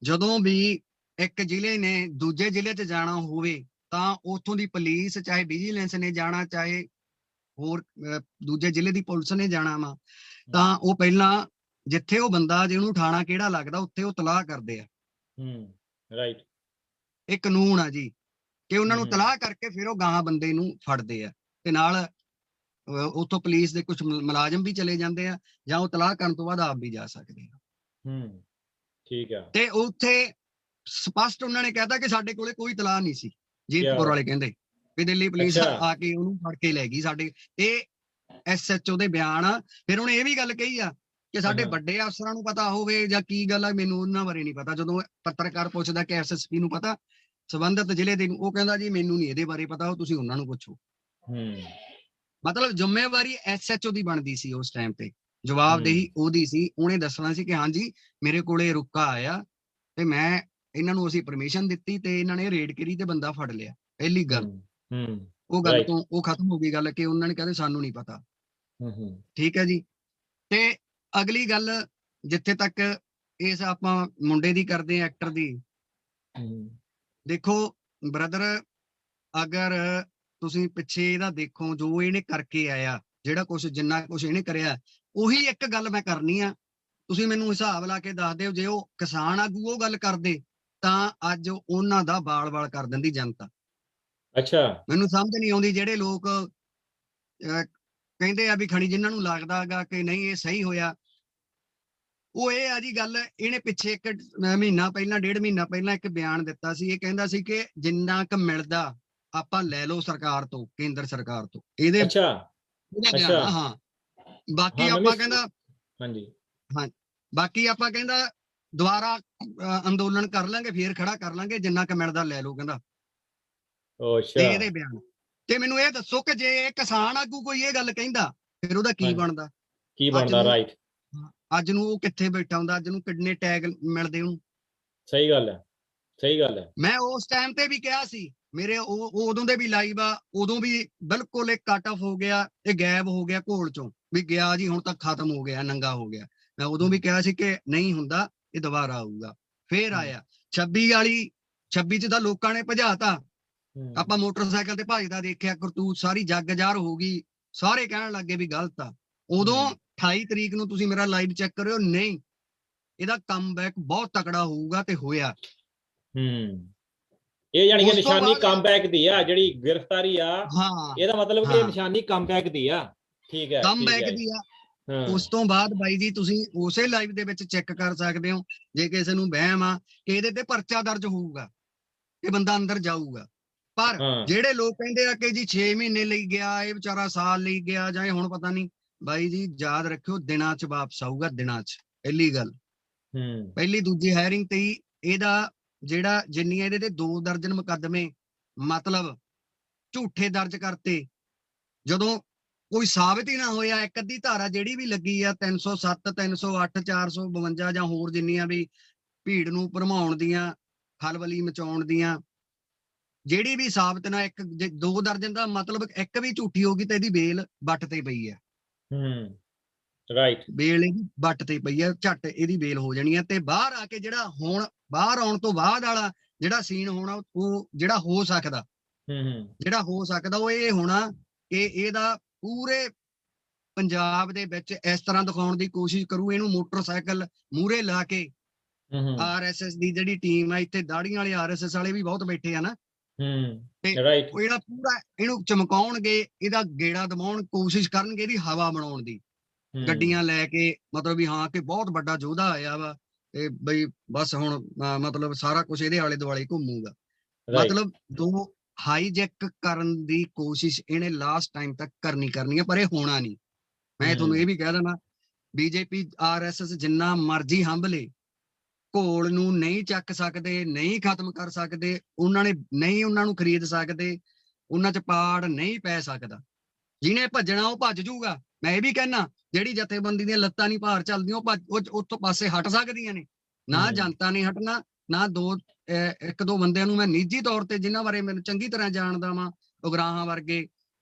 S4: ਜਦੋਂ ਵੀ ਇੱਕ ਜ਼ਿਲ੍ਹੇ ਨੇ ਦੂਜੇ ਜ਼ਿਲ੍ਹੇ 'ਚ ਜਾਣਾ ਹੋਵੇ ਤਾਂ ਉੱਥੋਂ ਦੀ ਪੁਲਿਸ, ਚਾਹੇ ਵਿਜੀਲੈਂਸ ਨੇ ਜਾਣਾ, ਚਾਹੇ ਹੋਰ ਦੂਜੇ ਜ਼ਿਲ੍ਹੇ ਦੀ ਪੁਲਿਸ ਨੇ ਜਾਣਾ ਵਾ, ਤਾਂ ਉਹ ਪਹਿਲਾਂ ਜਿੱਥੇ ਉਹ ਬੰਦਾ, ਜਿਹਨੂੰ ਥਾਣਾ ਕਿਹੜਾ ਲੱਗਦਾ, ਉੱਥੇ ਉਹ ਤਲਾਹ ਕਰਦੇ ਆ।
S2: ਰਾਈਟ।
S4: ਇਹ ਕਾਨੂੰਨ ਆ ਜੀ ਕਿ ਉਹਨਾਂ ਨੂੰ
S2: ਹਮ।
S4: ਤਲਾਹ ਕਰਕੇ ਫਿਰ ਉਹ ਗਾਹਾਂ ਬੰਦੇ ਨੂੰ ਫੜਦੇ ਆ, ਤੇ ਨਾਲ ਉੱਥੋਂ ਪੁਲਿਸ ਦੇ ਕੁਝ ਮੁਲਾਜ਼ਮ ਵੀ ਚਲੇ ਜਾਂਦੇ ਆ, ਜਾਂ ਉਹ ਤਲਾਹ ਕਰਨ ਤੋਂ ਬਾਅਦ ਆਪ ਵੀ ਜਾ ਸਕਦੇ ਆ।
S2: ਠੀਕ ਆ।
S4: ਤੇ ਉੱਥੇ ਸਪਸ਼ਟ ਉਹਨਾਂ ਨੇ ਕਹਿਤਾ ਕਿ ਸਾਡੇ ਕੋਲੇ ਕੋਈ ਤਲਾਹ ਨਹੀਂ ਸੀ। ਜੀਤਪੁਰ ਵਾਲੇ ਕਹਿੰਦੇ ਵੀ ਦਿੱਲੀ ਪੁਲਿਸ
S2: ਅੱਛਾ।
S4: ਆ ਕੇ ਉਹਨੂੰ ਫੜ ਕੇ ਲੈ ਗਈ। ਸਾਡੇ ਇਹ SHO ਦੇ ਬਿਆਨ ਆ। ਫਿਰ ਉਹਨੇ ਇਹ ਵੀ ਗੱਲ ਕਹੀ ਆ ਕਿ ਸਾਡੇ
S2: ਹਾਂ।
S4: ਵੱਡੇ ਅਫਸਰਾਂ ਨੂੰ ਪਤਾ ਹੋਵੇ ਜਾਂ ਕੀ ਗੱਲ ਆ, ਮੈਨੂੰ ਉਹਨਾਂ ਬਾਰੇ ਨਹੀਂ ਪਤਾ। ਜਦੋਂ ਪੱਤਰਕਾਰ ਪੁੱਛਦਾ ਕਿ SSP ਨੂੰ ਪਤਾ, ਸੰਬੰਧਿਤ ਜ਼ਿਲ੍ਹੇ ਦੇ ਨੂੰ, ਉਹ ਕਹਿੰਦਾ ਜੀ ਮੈਨੂੰ ਨਹੀਂ ਇਹਦੇ ਬਾਰੇ ਪਤਾ, ਉਹ ਤੁਸੀਂ ਉਹਨਾਂ ਨੂੰ ਪੁੱਛੋ। ਮਤਲਬ ਜ਼ਿੰਮੇਵਾਰੀ SHO ਦੀ ਬਣਦੀ ਸੀ ਉਸ ਟਾਈਮ ਤੇ, ਜਵਾਬਦੇਹੀ ਉਹਦੀ ਸੀ। ਉਹਨੇ ਦੱਸਣਾ ਸੀ ਕਿ ਹਾਂਜੀ ਮੇਰੇ ਕੋਲੇ ਰੁਕਾ ਆਇਆ ਤੇ ਮੈਂ ਇਹਨਾਂ ਨੂੰ ਅਸੀਂ ਪਰਮਿਸ਼ਨ ਦਿੱਤੀ ਤੇ ਇਹਨਾਂ ਨੇ ਰੇਡ ਕਰੀ ਤੇ ਬੰਦਾ ਫੜ ਲਿਆ। ਪਹਿਲੀ ਗੱਲ ਉਹ ਗੱਲ
S2: Right.
S4: ਤੋਂ ਉਹ ਖਤਮ ਹੋ ਗਈ ਗੱਲ ਕਿ ਉਹਨਾਂ ਨੇ ਕਹਿੰਦੇ ਸਾਨੂੰ ਨਹੀਂ ਪਤਾ। ਠੀਕ ਹੈ ਜੀ। ਤੇ ਅਗਲੀ ਗੱਲ ਜਿੱਥੇ ਤੱਕ ਇਸ ਆਪਾਂ ਮੁੰਡੇ ਦੀ ਕਰਦੇ ਆ, ਐਕਟਰ ਦੀ, ਦੇਖੋ ਬ੍ਰਦਰ, ਅਗਰ ਤੁਸੀਂ ਪਿੱਛੇ ਇਹਦਾ ਦੇਖੋ ਜੋ ਇਹਨੇ ਕਰਕੇ ਆਇਆ, ਜਿਹੜਾ ਕੁਛ ਜਿੰਨਾ ਕੁਛ ਇਹਨੇ ਕਰਿਆ, ਉਹੀ ਇੱਕ ਗੱਲ ਮੈਂ ਕਰਨੀ ਆ। ਤੁਸੀਂ ਮੈਨੂੰ ਹਿਸਾਬ ਲਾ ਕੇ ਦੱਸ ਦਿਓ, ਜੇ ਉਹ ਕਿਸਾਨ ਆਗੂ ਉਹ ਗੱਲ ਕਰਦੇ ਤਾਂ ਅੱਜ ਉਹਨਾਂ ਦਾ ਬਾਲ-ਬਾਲ ਕਰ ਦਿੰਦੀ ਜਨਤਾ।
S2: ਅੱਛਾ।
S4: ਮੈਨੂੰ ਸਮਝ ਨਹੀਂ ਆਉਂਦੀ ਜਿਹੜੇ ਲੋਕ ਕਹਿੰਦੇ ਆ ਵੀ ਖਣੀ ਜਿਨ੍ਹਾਂ ਨੂੰ ਲੱਗਦਾ ਹੈਗਾ ਕਿ ਨਹੀਂ ਇਹ ਸਹੀ ਹੋਇਆ, ਉਹ ਇਹ ਆ ਜੀ ਗੱਲ। ਇਹਨੇ ਪਿੱਛੇ ਇੱਕ ਮਹੀਨਾ ਪਹਿਲਾਂ, 1.5 ਮਹੀਨਾ ਪਹਿਲਾਂ ਇੱਕ ਬਿਆਨ ਦਿੱਤਾ ਸੀ। ਇਹ ਕਹਿੰਦਾ ਸੀ ਕਿ ਜਿੰਨਾ ਕੁ ਮਿਲਦਾ ਆਪਾਂ ਲੈ ਲਓ ਸਰਕਾਰ ਤੋਂ, ਕੇਂਦਰ ਸਰਕਾਰ ਤੋਂ। ਇਹਦੇ
S2: ਅੱਛਾ।
S4: ਉਹਦਾ ਬਿਆਨ
S2: ਅੱਛਾ।
S4: ਆ। ਹਾਂ, ਬਾਕੀ
S2: ਹਾਂ, ਮੈਂ
S4: ਆਪਾਂ
S2: ਵੀ-
S4: ਕਹਿੰਦਾ
S2: ਹਾਂਜੀ।
S4: ਬਾਕੀ ਆਪਾਂ ਕਹਿੰਦਾ ਦੁਬਾਰਾ ਅੰਦੋਲਨ ਕਰ ਲਾਂਗੇ, ਫੇਰ ਖੜਾ ਕਰ ਲਾਂਗੇ, ਜਿੰਨਾ ਕੁ ਮਿਲਦਾ ਲੈ ਲਓ, ਕਹਿੰਦਾ।
S2: ਉਹ
S4: ਤੇ
S2: ਅੱਛਾ।
S4: ਇਹਦੇ ਬਿਆਨ ਤੇ ਮੈਨੂੰ ਇਹ ਦੱਸੋ ਕਿ ਜੇ ਇਹ ਕਿਸਾਨ ਆਗੂ ਕੋਈ ਇਹ ਗੱਲ ਕਹਿੰਦਾ, ਫਿਰ ਉਹਦਾ ਕੀ
S2: ਹਾਂਜੀ।
S4: ਬਣਦਾ?
S2: ਕੀ
S4: ਅੱਜ
S2: ਬਣਦਾ?
S4: ਨੂੰ-
S2: ਰਾਈਟ।
S4: ਅੱਜ ਨੂੰ ਉਹ ਕਿੱਥੇ ਬੈਠਾ ਹੁੰਦਾ? ਅੱਜ ਨੂੰ ਕਿੰਨੇ ਟੈਗ ਮਿਲਦੇ ਉਹਨੂੰ?
S2: ਸਹੀ ਗੱਲ ਹੈ, ਸਹੀ ਗੱਲ ਹੈ।
S4: ਮੈਂ ਉਸ ਟਾਈਮ ਤੇ ਵੀ ਕਿਹਾ ਸੀ, ਮੇਰੇ ਉਹ ਉਦੋਂ ਦੇ ਵੀ ਲਾਈਵ ਆ, ਉਦੋਂ ਵੀ ਬਿਲਕੁਲ ਇੱਕ ਕੱਟ ਆਫ ਹੋ ਗਿਆ, ਇਹ ਗਾਇਬ ਹੋ ਗਿਆ ਘੋਲ ਚੋਂ, ਵੀ ਗਿਆ ਜੀ ਹੁਣ ਤੱਕ ਖਤਮ ਹੋ ਗਿਆ, ਨੰਗਾ ਹੋ ਗਿਆ। ਮੈਂ ਉਦੋਂ ਵੀ ਕਿਹਾ ਸੀ ਕਿ ਨਹੀਂ ਹੁੰਦਾ, ਇਹ ਦੁਬਾਰਾ ਆਊਗਾ। ਫੇਰ ਆਇਆ 26 ਚ ਤਾਂ ਲੋਕਾਂ ਨੇ ਭਜਾਤਾ। ਆਪਾਂ ਮੋਟਰਸਾਈਕਲ ਤੇ ਭੱਜਦਾ ਦੇਖਿਆ, ਕਰਤੂਤ ਸਾਰੀ ਜੱਗ ਜ਼ਾਹਰ ਹੋ ਗਈ, ਸਾਰੇ ਕਹਿਣ ਲੱਗੇ ਵੀ ਗਲਤ ਆ। ਉਦੋਂ 28 ਤਰੀਕ ਨੂੰ ਤੁਸੀਂ ਮੇਰਾ ਲਾਈਵ ਚੈੱਕ ਕਰਿਓ, ਨਹੀਂ ਇਹਦਾ ਕਮਬੈਕ ਬਹੁਤ ਤਕੜਾ ਹੋਊਗਾ, ਤੇ ਹੋਇਆ।
S2: ਇਹ ਯਾਨੀ ਕਿ
S4: ਉਸ ਤੋਂ
S2: ਨਿਸ਼ਾਨੀ
S4: ਬਾਅਦ-
S2: ਕਮਬੈਕ ਦੀ ਆ, ਜਿਹੜੀ ਗ੍ਰਿਫਤਾਰੀ ਆ,
S4: ਹਾਂ,
S2: ਇਹਦਾ ਮਤਲਬ ਕਿ ਇਹ
S4: ਹਾਂ।
S2: ਨਿਸ਼ਾਨੀ ਕਮਬੈਕ ਦੀ ਆ। ਠੀਕ ਹੈ,
S4: ਕਮਬੈਕ ਦੀ ਆ। ਉਸ ਤੋਂ ਬਾਅਦ ਬਾਈ ਜੀ ਤੁਸੀਂ ਉਸੇ ਲਾਈਵ ਦੇ ਵਿੱਚ ਚੈੱਕ ਕਰ ਸਕਦੇ ਹੋ, ਜੇ ਕਿਸੇ ਨੂੰ ਵਹਿਮ ਆ ਕਿ ਇਹਦੇ ਤੇ ਪਰਚਾ ਦਰਜ ਹੋਊਗਾ, ਇਹ ਬੰਦਾ ਅੰਦਰ ਜਾਊਗਾ। ਪਰ ਜਿਹੜੇ ਲੋਕ ਕਹਿੰਦੇ ਆ ਕਿ ਜੀ 6 ਮਹੀਨੇ ਲਈ ਗਿਆ, ਇਹ ਵਿਚਾਰਾ ਸਾਲ ਲਈ ਗਿਆ, ਜਾਂ ਇਹ ਹੁਣ ਪਤਾ ਨਹੀਂ, ਬਾਈ ਜੀ ਯਾਦ ਰੱਖਿਓ ਦਿਨਾਂ 'ਚ ਵਾਪਸ ਆਊਗਾ, ਦਿਨਾਂ 'ਚ। ਪਹਿਲੀ ਗੱਲ, ਪਹਿਲੀ ਦੂਜੀ ਹਾਇਰਿੰਗ ਤੇ ਹੀ ਇਹਦਾ ਜਿਹੜਾ ਜਿੰਨੀਆਂ ਇਹਦੇ ਤੇ 2 ਦਰਜਨ ਮੁਕੱਦਮੇ ਮਤਲਬ ਝੂਠੇ ਦਰਜ ਕਰਤੇ, ਜਦੋਂ ਕੋਈ ਸਾਬਤ ਹੀ ਨਾ ਹੋਇਆ, ਇੱਕ ਅੱਧੀ ਧਾਰਾ ਜਿਹੜੀ ਵੀ ਲੱਗੀ ਆ 307, 308, 452 ਜਾਂ ਹੋਰ ਜਿੰਨੀਆਂ ਵੀ ਭੀੜ ਨੂੰ ਭਰਮਾਉਣ ਦੀਆਂ, ਖਲਬਲੀ ਮਚਾਉਣ ਦੀਆਂ, ਜਿਹੜੀ ਵੀ ਸਾਬਤ ਨਾ, 2 ਦਰਜਨ ਦਾ ਮਤਲਬ ਇੱਕ ਵੀ ਝੂਠੀ ਹੋਗੀ ਤਾਂ ਇਹਦੀ ਬੇਲ ਵੱਟ ਤੇ ਪਈ ਹੈ।
S2: ਰਾਈਟ।
S4: ਬੇਲ ਇਹਦੀ ਵੱਟ ਤੇ ਪਈ ਹੈ, ਝੱਟ ਇਹਦੀ ਬੇਲ ਹੋ ਜਾਣੀ ਹੈ। ਤੇ ਬਾਹਰ ਆ ਕੇ ਜਿਹੜਾ ਹੁਣ ਬਾਹਰ ਆਉਣ ਤੋਂ ਬਾਅਦ ਵਾਲਾ ਜਿਹੜਾ ਸੀਨ ਹੋਣਾ, ਉਹ ਜਿਹੜਾ ਹੋ ਸਕਦਾ ਉਹ ਇਹ ਹੋਣਾ ਕਿ ਇਹਦਾ ਪੂਰੇ ਪੰਜਾਬ ਦੇ ਵਿੱਚ ਇਸ ਤਰ੍ਹਾਂ ਦਿਖਾਉਣ ਦੀ ਕੋਸ਼ਿਸ਼ ਕਰੂ, ਇਹਨੂੰ ਮੋਟਰਸਾਈਕਲ ਮੂਹਰੇ ਲਾ ਕੇ। RSS ਦੀ ਜਿਹੜੀ ਟੀਮ ਆ, ਇੱਥੇ ਦਾੜੀਆਂ ਵਾਲੇ RSS ਵਾਲੇ ਵੀ ਬਹੁਤ ਬੈਠੇ ਆ ਨਾ,
S2: ਰਾਈਟ।
S4: ਉਹ ਜਿਹੜਾ ਪੂਰਾ ਇਹਨੂੰ ਚਮਕਾਉਣਗੇ, ਇਹਦਾ ਗੇੜਾ ਦਬਾਉਣ ਕੋਸ਼ਿਸ਼ ਕਰਨਗੇ, ਇਹਦੀ ਹਵਾ ਬਣਾਉਣ ਦੀ, ਗੱਡੀਆਂ ਲੈ ਕੇ, ਮਤਲਬ ਵੀ ਹਾਂ ਕਿ ਬਹੁਤ ਵੱਡਾ ਯੋਧਾ ਆਇਆ ਵਾ, ਤੇ ਬਈ ਬਸ ਹੁਣ ਮਤਲਬ ਸਾਰਾ ਕੁਝ ਇਹਦੇ ਆਲੇ ਦੁਆਲੇ ਘੁੰਮੂਗਾ। ਮਤਲਬ 2 ਹਾਈਜੈਕ ਕਰਨ ਦੀ ਕੋਸ਼ਿਸ਼ ਇਹਨੇ ਲਾਸਟ ਟਾਈਮ ਤੱਕ ਕਰਨੀ ਹੈ, ਪਰ ਇਹ ਹੋਣਾ ਨਹੀਂ। ਮੈਂ ਤੁਹਾਨੂੰ ਇਹ ਵੀ ਕਹਿ ਦੇਣਾ, BJP RSS ਜਿੰਨਾ ਮਰਜ਼ੀ ਹੰਭਲੇ, ਘੋਲ ਨੂੰ ਨਹੀਂ ਚੱਕ ਸਕਦੇ, ਨਹੀਂ ਖਤਮ ਕਰ ਸਕਦੇ, ਉਹਨਾਂ ਨੂੰ ਖਰੀਦ ਸਕਦੇ, ਉਹਨਾਂ 'ਚ ਪਾੜ ਨਹੀਂ ਪੈ ਸਕਦਾ। ਜਿਹਨੇ ਭੱਜਣਾ ਉਹ ਭੱਜ ਜੂਗਾ। ਮੈਂ ਇਹ ਵੀ ਕਹਿਣਾ, ਜਿਹੜੀ ਜਥੇਬੰਦੀ ਦੀਆਂ ਲੱਤਾਂ ਨਹੀਂ ਭਾਰ ਚੱਲਦੀਆਂ, ਉਹ ਉੱਥੋਂ ਪਾਸੇ ਹਟ ਸਕਦੀਆਂ ਨੇ। ਨਾ ਜਨਤਾ ਨੇ ਹਟਣਾ, ਨਾ 1-2 ਬੰਦਿਆਂ ਨੂੰ ਮੈਂ ਨਿੱਜੀ ਤੌਰ ਤੇ, ਜਿਨ੍ਹਾਂ ਬਾਰੇ ਮੈਨੂੰ ਚੰਗੀ ਤਰ੍ਹਾਂ ਜਾਣਦਾ ਵਾਂ, ਉਗਰਾਹਾਂ ਵਰਗੇ,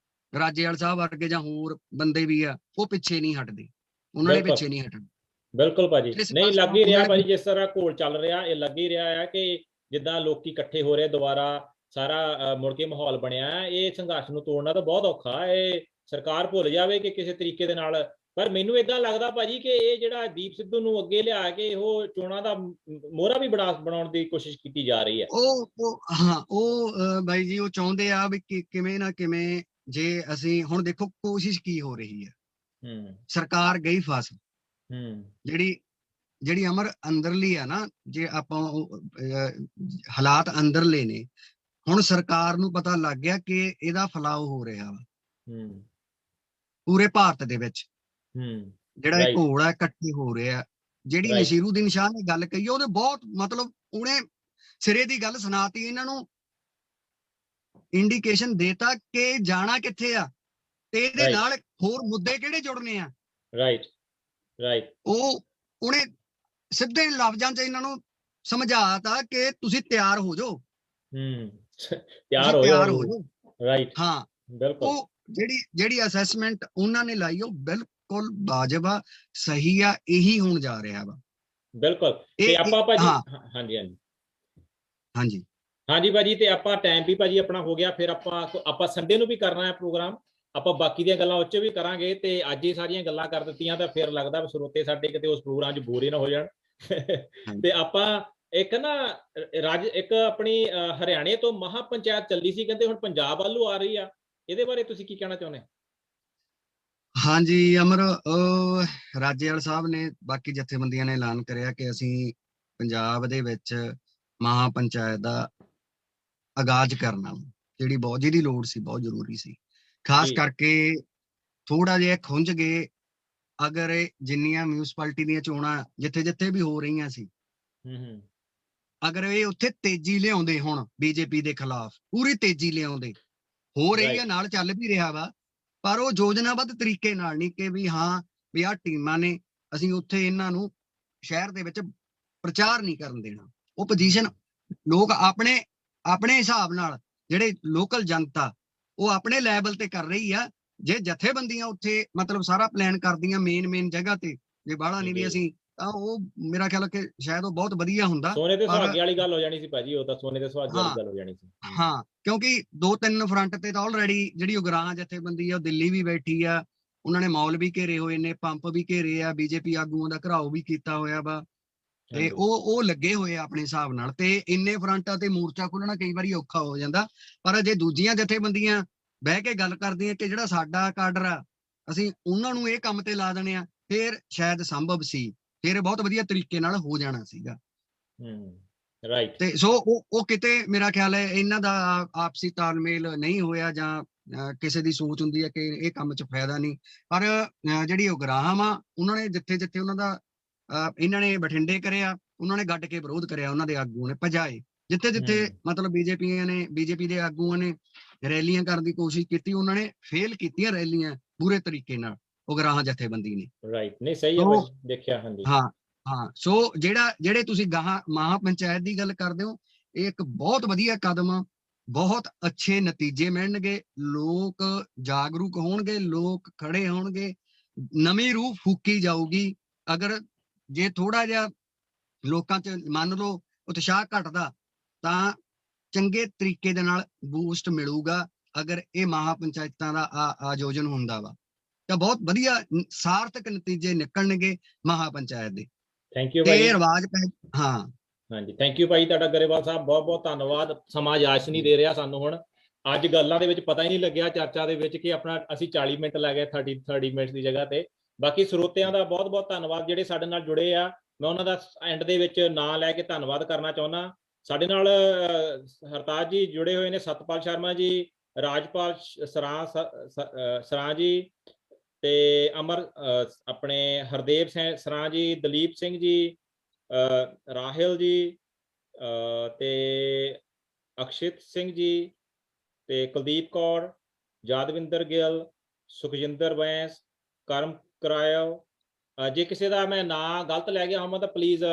S4: ਰਾਜੇਵਾਲ ਸਾਹਿਬ ਵਰਗੇ ਜਾਂ ਹੋਰ ਬੰਦੇ ਵੀ ਆ, ਉਹ ਪਿੱਛੇ ਨਹੀਂ ਹਟਦੇ, ਉਹਨਾਂ ਨੇ
S2: ਬਿਲਕੁਲ।
S4: ਪਿੱਛੇ ਨਹੀਂ ਹਟਣਾ।
S2: ਬਿਲਕੁਲ ਭਾਜੀ,
S4: ਇਸ
S2: ਨਹੀਂ
S4: ਪਾਸੇ
S2: ਲੱਗ ਹੀ ਰਿਹਾ
S4: ਉਹਨਾਂ ਨੇ
S2: ਭਾਜੀ, ਜਿਸ ਤਰ੍ਹਾਂ ਘੋਲ ਚੱਲ ਰਿਹਾ, ਇਹ ਲੱਗ ਹੀ ਰਿਹਾ ਹੈ ਕਿ ਜਿੱਦਾਂ ਲੋਕੀ ਇਕੱਠੇ ਹੋ ਰਹੇ ਦੁਬਾਰਾ, ਸਾਰਾ ਮੁੜ ਕੇ ਮਾਹੌਲ ਬਣਿਆ ਹੈ। ਇਹ ਸੰਘਰਸ਼ ਨੂੰ ਤੋੜਨਾ ਤਾਂ ਬਹੁਤ ਔਖਾ ਹੈ। ਇਹ ਸਰਕਾਰ ਭੁੱਲ ਜਾਵੇ ਕਿ ਕਿਸੇ ਤਰੀਕੇ ਦੇ ਨਾਲ, ਪਰ ਮੈਨੂੰ ਏਦਾਂ ਲੱਗਦਾ ਭਾਜੀ ਕਿ ਇਹ ਜਿਹੜਾ ਦੀਪ ਸਿੱਧੂ ਨੂੰ ਅੱਗੇ ਲਿਆ ਕੇ ਉਹ ਚੋਣਾਂ ਦਾ ਮੋਹਰਾ ਵੀ ਬਣਾਉਣ ਦੀ ਕੋਸ਼ਿਸ਼ ਕੀਤੀ ਜਾ ਰਹੀ ਹੈ।
S4: ਬਾਈ ਜੀ ਉਹ ਚਾਹੁੰਦੇ ਆ ਵੀ ਕਿਵੇਂ ਨਾ ਕਿਵੇਂ, ਜੇ ਅਸੀਂ ਹੁਣ ਦੇਖੋ ਕੋਸ਼ਿਸ਼ ਕੀ ਹੋ ਰਹੀ ਹੈ। ਸਰਕਾਰ ਗਈ ਫਸ, ਜਿਹੜੀ ਅਮਰ ਅੰਦਰਲੀ ਆ ਨਾ, ਜੇ ਆਪਾਂ ਹਾਲਾਤ ਅੰਦਰਲੇ ਨੇ, ਹੁਣ ਸਰਕਾਰ ਨੂੰ ਪਤਾ ਲੱਗ ਗਿਆ ਕਿ ਇਹਦਾ ਫੈਲਾਅ ਹੋ ਰਿਹਾ ਵਾ ਪੂਰੇ ਭਾਰਤ ਦੇ ਵਿੱਚ। ਜਿਹੜਾ ਇਹ ਘੋਲ ਹੈ ਇਕੱਠੇ ਹੋ ਰਿਹਾ। ਜਿਹੜੀ ਨਸੀਰੂਦੀਨ ਸ਼ਾਹ ਨੇ ਗੱਲ ਕਹੀ, ਉਹਦੇ ਬਹੁਤ ਮਤਲਬ ਉਹਨੇ ਸਿਰੇ ਦੀ ਗੱਲ ਸੁਣਾਤੀ, ਇਹਨਾਂ ਨੂੰ ਇੰਡੀਕੇਸ਼ਨ ਦੇਤਾ ਕਿ ਜਾਣਾ ਕਿੱਥੇ ਆ ਤੇ ਇਹਦੇ ਨਾਲ ਹੋਰ ਮੁੱਦੇ ਕਿਹੜੇ ਜੁੜਨੇ ਆ। ਉਹਨੇ ਸਿੱਧੇ ਲਫ਼ਜ਼ਾਂ 'ਚ ਇਹਨਾਂ ਨੂੰ ਸਮਝਾਤਾ ਕਿ ਤੁਸੀਂ ਤਿਆਰ ਹੋ ਜਾਓ, ਤਿਆਰ ਹੋ ਜਾਓ। ਹਾਂ, ਉਹ ਜਿਹੜੀ ਅਸੈਸਮੈਂਟ ਉਹਨਾਂ ਨੇ ਲਾਈ ਉਹ ਬਿਲਕੁਲ ਵਾਜਬ ਆ, ਸਹੀ ਆ, ਇਹੀ ਹੋਣ ਜਾ ਰਿਹਾ ਵਾ।
S2: ਬਿਲਕੁਲ। ਤੇ ਆਪਾਂ ਭਾਜੀ ਹਾਂਜੀ ਭਾਜੀ, ਤੇ ਆਪਾਂ ਟਾਈਮ ਵੀ ਭਾਜੀ ਆਪਣਾ ਹੋ ਗਿਆ, ਫਿਰ ਆਪਾਂ ਸੰਡੇ ਨੂੰ ਵੀ ਕਰਨਾ ਹੈ ਪ੍ਰੋਗਰਾਮ, ਆਪਾਂ ਬਾਕੀ ਦੀਆਂ ਗੱਲਾਂ ਉੱਚ ਵੀ ਕਰਾਂਗੇ। ਤੇ ਅੱਜ ਹੀ ਸਾਰੀਆਂ ਗੱਲਾਂ ਕਰ ਦਿੱਤੀਆਂ ਤਾਂ ਫਿਰ ਲੱਗਦਾ ਸਰੋਤੇ ਸਾਡੇ ਕਿਤੇ ਉਸ ਪ੍ਰੋਗਰਾਮ 'ਚ ਬੋਰ ਹੀ ਨਾ ਹੋ ਜਾਣ। ਤੇ ਆਪਾਂ ਇੱਕ ਆਪਣੀ ਹਰਿਆਣੇ ਤੋਂ ਮਹਾ ਪੰਚਾਇਤ ਚੱਲੀ ਸੀ, ਕਹਿੰਦੇ ਹੁਣ ਪੰਜਾਬ ਵੱਲੋਂ ਆ ਰਹੀ ਆ, ਇਹਦੇ ਬਾਰੇ ਤੁਸੀਂ ਕੀ ਕਹਿਣਾ ਚਾਹੁੰਦੇ?
S4: ਹਾਂਜੀ ਅਮਰ, ਰਾਜੇਵਾਲ ਸਾਹਿਬ ਨੇ, ਬਾਕੀ ਜਥੇਬੰਦੀਆਂ ਨੇ ਐਲਾਨ ਕਰਿਆ ਕਿ ਅਸੀਂ ਪੰਜਾਬ ਦੇ ਵਿੱਚ ਮਹਾ ਪੰਚਾਇਤ ਦਾ ਆਗਾਜ਼ ਕਰਨਾ, ਜਿਹਦੀ ਲੋੜ ਸੀ, ਬਹੁਤ ਜ਼ਰੂਰੀ ਸੀ। ਖਾਸ ਕਰਕੇ ਥੋੜਾ ਜਿਹਾ ਖੁੰਝ ਗਏ, ਅਗਰ ਜਿੰਨੀਆਂ ਮਿਊਨਿਸਪੈਲਿਟੀ ਦੀਆਂ ਚੋਣਾਂ ਜਿੱਥੇ ਵੀ ਹੋ ਰਹੀਆਂ ਸੀ, ਅਗਰ ਇਹ ਉੱਥੇ ਤੇਜ਼ੀ ਲਿਆਉਂਦੇ, ਹੁਣ ਬੀਜੇਪੀ ਦੇ ਖਿਲਾਫ ਪੂਰੀ ਤੇਜ਼ੀ ਲਿਆਉਂਦੇ, ਹੋ ਰਹੀ ਆ, ਨਾਲ ਚੱਲ ਵੀ ਰਿਹਾ ਵਾ, ਪਰ ਉਹ ਯੋਜਨਾਬੱਧ ਤਰੀਕੇ ਨਾਲ ਨਹੀਂ ਕਿ ਵੀ ਆਹ ਟੀਮਾਂ ਨੇ, ਅਸੀਂ ਉੱਥੇ ਇਹਨਾਂ ਨੂੰ ਸ਼ਹਿਰ ਦੇ ਵਿੱਚ ਪ੍ਰਚਾਰ ਨਹੀਂ ਕਰਨ ਦੇਣਾ। ਉਹ ਪੋਜੀਸ਼ਨ ਲੋਕ ਆਪਣੇ ਹਿਸਾਬ ਨਾਲ, ਜਿਹੜੇ ਲੋਕਲ ਜਨਤਾ ਉਹ ਆਪਣੇ ਲੈਵਲ ਤੇ ਕਰ ਰਹੀ ਆ। ਜੇ ਜਥੇਬੰਦੀਆਂ ਉੱਥੇ ਮਤਲਬ ਸਾਰਾ ਪਲਾਨ ਕਰਦੀਆਂ ਮੇਨ ਜਗ੍ਹਾ ਤੇ, ਜੇ ਬਾਹਲਾ ਨਹੀਂ ਵੀ ਅਸੀਂ, ਤਾਂ ਉਹ ਮੇਰਾ ਖਿਆਲ ਕਿ ਸ਼ਾਇਦ ਉਹ ਬਹੁਤ ਵਧੀਆ ਹੁੰਦਾ।
S2: ਸੋਨੇ ਤੇ ਸੁਹਾਗੇ ਵਾਲੀ ਗੱਲ ਹੋ ਜਾਣੀ ਸੀ ਭਾਜੀ, ਉਹ ਤਾਂ ਸੋਨੇ ਤੇ ਸੁਹਾਗੇ ਵਾਲੀ ਗੱਲ ਹੋ ਜਾਣੀ ਸੀ।
S4: ਹਾਂ, ਕਿਉਂਕਿ 2-3 ਫਰੰਟ ਤੇ ਤਾਂ ਆਲਰੇਡੀ ਜਿਹੜੀ ਉਗਰਾਹਾਂ ਜਥੇਬੰਦੀ ਆ ਉਹ ਦਿੱਲੀ ਵੀ ਬੈਠੀ ਆ, ਉਹਨਾਂ ਨੇ ਮੌਲ ਵੀ ਘੇਰੇ ਹੋਏ ਨੇ, ਪੰਪ ਵੀ ਘੇਰੇ ਆ, ਬੀਜੇਪੀ ਆਗੂਆਂ ਦਾ ਘਰਾਓ ਵੀ ਕੀਤਾ ਹੋਇਆ ਵਾ, ਤੇ ਉਹ ਲੱਗੇ ਹੋਏ ਆ ਆਪਣੇ ਹਿਸਾਬ ਨਾਲ। ਤੇ ਇੰਨੇ ਫਰੰਟਾਂ ਤੇ ਮੋਰਚਾ ਖੋਲਣਾ ਕਈ ਵਾਰੀ ਔਖਾ ਹੋ ਜਾਂਦਾ, ਪਰ ਜੇ ਦੂਜੀਆਂ ਜਥੇਬੰਦੀਆਂ ਬਹਿ ਕੇ ਗੱਲ ਕਰਦੀਆਂ ਕਿ ਜਿਹੜਾ ਸਾਡਾ ਕਾਡਰ ਆ, ਅਸੀਂ ਉਹਨਾਂ ਨੂੰ ਇਹ ਕੰਮ ਤੇ ਲਾ ਦੇਣੇ ਆ, ਫਿਰ ਸ਼ਾਇਦ ਸੰਭਵ ਸੀ, ਫਿਰ ਬਹੁਤ ਵਧੀਆ ਤਰੀਕੇ ਨਾਲ ਹੋ ਜਾਣਾ ਸੀਗਾ। ਤੇ ਸੋ ਉਹ ਕਿਤੇ ਮੇਰਾ ਖਿਆਲ ਹੈ ਇਹਨਾਂ ਦਾ ਆਪਸੀ ਤਾਲਮੇਲ ਨਹੀਂ ਹੋਇਆ, ਜਾਂ ਕਿਸੇ ਦੀ ਸੋਚ ਹੁੰਦੀ ਹੈ ਕਿ ਇਹ ਕੰਮ 'ਚ ਫਾਇਦਾ ਨਹੀਂ। ਪਰ ਜਿਹੜੀ ਉਗਰਾਹਾਂ ਵਾ, ਉਹਨਾਂ ਨੇ ਜਿੱਥੇ ਉਹਨਾਂ ਦਾ ਇਹਨਾਂ ਨੇ ਬਠਿੰਡੇ ਕਰਿਆ, ਉਹਨਾਂ ਨੇ ਗੱਡ ਕੇ ਵਿਰੋਧ ਕਰਿਆ, ਉਹਨਾਂ ਦੇ ਆਗੂਆਂ ਨੇ ਭਜਾਏ। ਜਿੱਥੇ ਮਤਲਬ ਬੀਜੇਪੀ ਦੇ ਆਗੂਆਂ ਨੇ ਰੈਲੀਆਂ ਕਰਨ ਦੀ ਕੋਸ਼ਿਸ਼ ਕੀਤੀ, ਉਹਨਾਂ ਨੇ ਫੇਲ ਕੀਤੀਆਂ ਰੈਲੀਆਂ ਪੂਰੇ ਤਰੀਕੇ ਨਾਲ, ਉਗਰਾਹਾਂ ਜਥੇਬੰਦੀ ਨੇ।
S2: ਨਹੀਂ ਸਹੀ ਹੈ, ਦੇਖਿਆ।
S4: ਹਾਂ, ਸੋ ਜਿਹੜੇ ਤੁਸੀਂ ਮਹਾ ਪੰਚਾਇਤ ਦੀ ਗੱਲ ਕਰਦੇ ਹੋ, ਇਹ ਇੱਕ ਬਹੁਤ ਵਧੀਆ ਕਦਮ ਆ, ਬਹੁਤ ਅੱਛੇ ਨਤੀਜੇ ਮਿਲਣਗੇ, ਲੋਕ ਜਾਗਰੂਕ ਹੋਣਗੇ, ਲੋਕ ਖੜੇ ਹੋਣਗੇ, ਨਵੀਂ ਰੂਹ ਫੂਕੀ ਜਾਊਗੀ। ਅਗਰ ਜੇ ਥੋੜਾ ਜਿਹਾ ਲੋਕਾਂ 'ਚ ਮੰਨ ਲਓ ਉਤਸ਼ਾਹ ਘਟਦਾ, ਤਾਂ ਚੰਗੇ ਤਰੀਕੇ ਦੇ ਨਾਲ ਬੂਸਟ ਮਿਲੂਗਾ। ਅਗਰ ਇਹ ਮਹਾ ਪੰਚਾਇਤਾਂ ਦਾ ਆਯੋਜਨ ਹੁੰਦਾ ਵਾ, ਤਾਂ ਬਹੁਤ ਵਧੀਆ ਸਾਰਥਕ ਨਤੀਜੇ ਨਿਕਲਣਗੇ ਮਹਾ ਪੰਚਾਇਤ ਦੇ।
S2: ਥੈਂਕ ਯੂ ਭਾਈ।
S4: ਹਾਂਜੀ,
S2: ਥੈਂਕ ਯੂ ਭਾਈ, ਤੁਹਾਡਾ ਗਰੇਵਾਲ ਸਾਹਿਬ, ਬਹੁਤ ਬਹੁਤ ਧੰਨਵਾਦ। ਸਮਾਂ ਆਸ਼ ਨਹੀਂ ਦੇ ਰਿਹਾ ਸਾਨੂੰ ਹੁਣ, ਅੱਜ ਗੱਲਾਂ ਦੇ ਵਿੱਚ ਪਤਾ ਹੀ ਨਹੀਂ ਲੱਗਿਆ ਚਰਚਾ ਦੇ ਵਿੱਚ ਕਿ ਅਸੀਂ 40 ਮਿੰਟ ਲੈ ਗਏ 30 ਮਿੰਟ ਦੀ ਜਗ੍ਹਾ ਤੇ। ਬਾਕੀ ਸਰੋਤਿਆਂ ਦਾ ਬਹੁਤ ਬਹੁਤ ਧੰਨਵਾਦ ਜਿਹੜੇ ਸਾਡੇ ਨਾਲ ਜੁੜੇ ਆ। ਮੈਂ ਉਹਨਾਂ ਦਾ ਐਂਡ ਦੇ ਵਿੱਚ ਨਾਂ ਲੈ ਕੇ ਧੰਨਵਾਦ ਕਰਨਾ ਚਾਹੁੰਦਾ। ਸਾਡੇ ਨਾਲ ਹਰਤਾਜ ਜੀ ਜੁੜੇ ਹੋਏ ਨੇ, ਸਤਪਾਲ ਸ਼ਰਮਾ ਜੀ, ਰਾਜਪਾਲ ਸਰਾਂ ਜੀ, ਤੇ ਆਪਣੇ ਹਰਦੇਵ ਸਰਾਂ ਜੀ, ਦਲੀਪ ਸਿੰਘ ਜੀ, ਰਾਹਿਲ ਜੀ, ਤੇ ਅਕਸ਼ਿਤ ਸਿੰਘ ਜੀ, ਤੇ ਕੁਲਦੀਪ ਕੌਰ, ਯਾਦਵਿੰਦਰ ਗਿੱਲ, ਸੁਖਜਿੰਦਰ ਬੈਂਸ, ਕਰਮ ਕਰਾਇਓ। ਜੇ ਕਿਸੇ ਦਾ ਮੈਂ ਨਾਂ ਗਲਤ ਲੈ ਗਿਆ ਹੋਵਾਂ ਤਾਂ ਪਲੀਜ਼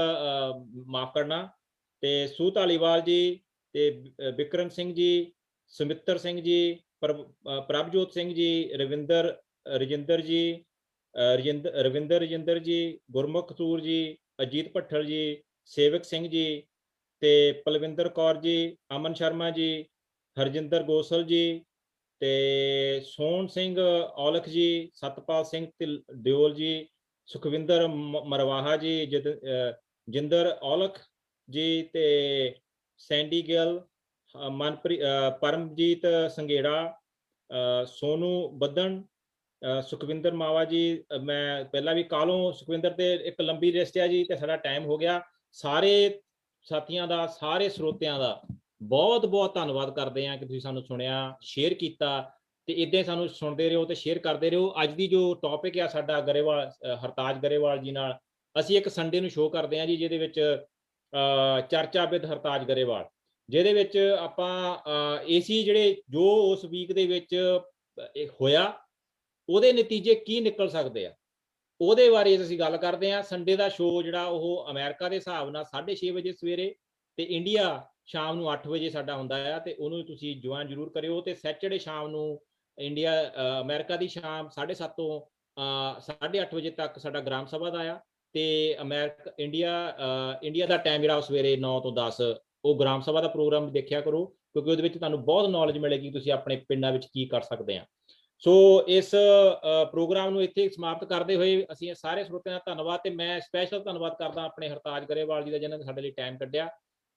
S2: ਮਾਫ ਕਰਨਾ। ਤੇ ਸੂ ਧਾਲੀਵਾਲ ਜੀ, ਤੇ ਵਿਕਰਮ ਸਿੰਘ ਜੀ, ਸੁਮਿੱਤਰ ਸਿੰਘ ਜੀ, ਪ੍ਰਭਜੋਤ ਸਿੰਘ ਜੀ, ਰਜਿੰਦਰ ਜੀ, ਰਵਿੰਦਰ ਜੀ, ਗੁਰਮੁਖ ਸੂਰ ਜੀ, ਅਜੀਤ ਭੱਠਲ ਜੀ, ਸੇਵਕ ਸਿੰਘ ਜੀ ਤੇ ਪਲਵਿੰਦਰ ਕੌਰ ਜੀ, ਅਮਨ ਸ਼ਰਮਾ ਜੀ, ਹਰਜਿੰਦਰ ਗੋਸਲ ਜੀ ਤੇ ਸੋਹਣ ਸਿੰਘ ਔਲਖ ਜੀ, ਸਤਪਾਲ ਸਿੰਘ ਦਿਓਲ ਜੀ, ਸੁਖਵਿੰਦਰ ਮਰਵਾਹਾ ਜੀ, ਜਿੰਦਰ ਔਲਖ ਜੀ ਤੇ ਸੈਂਡੀ ਗਿੱਲ, ਮਨਪ੍ਰੀਤ, ਪਰਮਜੀਤ ਸੰਘੇੜਾ, ਸੋਨੂ ਬੱਦਨ, ਸੁਖਵਿੰਦਰ ਮਾਵਾ ਜੀ। ਮੈਂ ਪਹਿਲਾਂ ਵੀ ਕਾਲੋਂ ਸੁਖਵਿੰਦਰ ਤੇ ਇੱਕ ਲੰਬੀ ਲਿਸਟ ਹੈ ਜੀ, ਤੇ ਸਾਡਾ ਟਾਈਮ ਹੋ ਗਿਆ। ਸਾਰੇ ਸਾਥੀਆਂ ਦਾ, ਸਾਰੇ ਸਰੋਤਿਆਂ ਦਾ ਬਹੁਤ ਬਹੁਤ ਧੰਨਵਾਦ ਕਰਦੇ ਹਾਂ ਕਿ ਤੁਸੀਂ ਸਾਨੂੰ ਸੁਣਿਆ, ਸ਼ੇਅਰ ਕੀਤਾ, ਤੇ ਇਦਾਂ ਹੀ ਸਾਨੂੰ ਸੁਣਦੇ ਰਹੋ ਤੇ ਸ਼ੇਅਰ ਕਰਦੇ ਰਹੋ। ਅੱਜ ਦੀ ਜੋ ਟੌਪਿਕ ਆ ਸਾਡਾ ਗਰੇਵਾਲ, ਹਰਤਾਜ ਗਰੇਵਾਲ ਜੀ ਨਾਲ ਅਸੀਂ ਇੱਕ ਸੰਡੇ ਨੂੰ ਸ਼ੋਅ ਕਰਦੇ ਹਾਂ ਜੀ, ਜਿਹਦੇ ਵਿੱਚ ਚਰਚਾ ਵਿਦ ਹਰਤਾਜ ਗਰੇਵਾਲ, ਜਿਹਦੇ ਵਿੱਚ ਆਪਾਂ ਏਸੀ ਜਿਹੜੇ ਜੋ ਉਸ ਵੀਕ ਦੇ ਵਿੱਚ ਹੋਇਆ ਉਹਦੇ ਨਤੀਜੇ ਕੀ ਨਿਕਲ ਸਕਦੇ ਆ, ਉਹਦੇ ਬਾਰੇ ਅਸੀਂ ਗੱਲ ਕਰਦੇ ਹਾਂ। ਸੰਡੇ ਦਾ ਸ਼ੋਅ ਜਿਹੜਾ ਉਹ ਅਮਰੀਕਾ ਦੇ ਹਿਸਾਬ ਨਾਲ 6:30 ਵਜੇ ਸਵੇਰੇ ਤੇ ਇੰਡੀਆ ਸ਼ਾਮ ਨੂੰ 8 ਵਜੇ ਸਾਡਾ ਹੁੰਦਾ ਆ, ਤੇ ਉਹਨੂੰ ਤੁਸੀਂ ਜੁਆਇਨ ਜ਼ਰੂਰ ਕਰਿਓ। ਤੇ ਸੈਚਰਡੇ ਸ਼ਾਮ ਨੂੰ ਇੰਡੀਆ, ਅਮਰੀਕਾ ਦੀ ਸ਼ਾਮ 7:30 ਤੋਂ 8:30 ਵਜੇ ਤੱਕ ਸਾਡਾ ਗ੍ਰਾਮ ਸਭਾ ਦਾ ਆ, ਤੇ ਇੰਡੀਆ ਦਾ ਟਾਈਮ ਜਿਹੜਾ ਉਹ ਸਵੇਰੇ 9 ਤੋਂ 10, ਉਹ ਗ੍ਰਾਮ ਸਭਾ ਦਾ ਪ੍ਰੋਗਰਾਮ ਦੇਖਿਆ ਕਰੋ, ਕਿਉਂਕਿ ਉਹਦੇ ਵਿੱਚ ਤੁਹਾਨੂੰ ਬਹੁਤ ਨੌਲੇਜ ਮਿਲੇਗੀ ਤੁਸੀਂ ਆਪਣੇ ਪਿੰਡਾਂ ਵਿੱਚ ਕੀ ਕਰ ਸਕਦੇ ਆ। ਸੋ ਇਸ ਪ੍ਰੋਗਰਾਮ ਨੂੰ ਇੱਥੇ ਸਮਾਪਤ ਕਰਦੇ ਹੋਏ ਅਸੀਂ ਸਾਰੇ ਸਰੋਤਿਆਂ ਦਾ ਧੰਨਵਾਦ, ਤੇ ਮੈਂ ਸਪੈਸ਼ਲ ਧੰਨਵਾਦ ਕਰਦਾ ਆਪਣੇ ਹਰਤਾਜ ਗਰੇਵਾਲ ਜੀ ਦਾ, ਜਿਨ੍ਹਾਂ ਨੇ ਸਾਡੇ ਲਈ ਟਾਈਮ ਕੱਢਿਆ।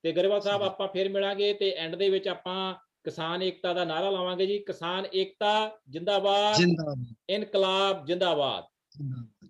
S2: ਤੇ ਗਰੇਵਾਲ ਸਾਹਿਬ, ਆਪਾਂ ਫਿਰ ਮਿਲਾਂਗੇ ਤੇ ਐਂਡ ਦੇ ਵਿੱਚ ਆਪਾਂ ਕਿਸਾਨ ਏਕਤਾ ਦਾ ਨਾਅਰਾ ਲਾਵਾਂਗੇ ਜੀ। ਕਿਸਾਨ ਏਕਤਾ ਜਿੰਦਾਬਾਦ,
S4: ਜਿੰਦਾਬਾਦ,
S2: ਇਨਕਲਾਬ ਜਿੰਦਾਬਾਦ।
S4: ਜਿੰਦਾਬਾਦ।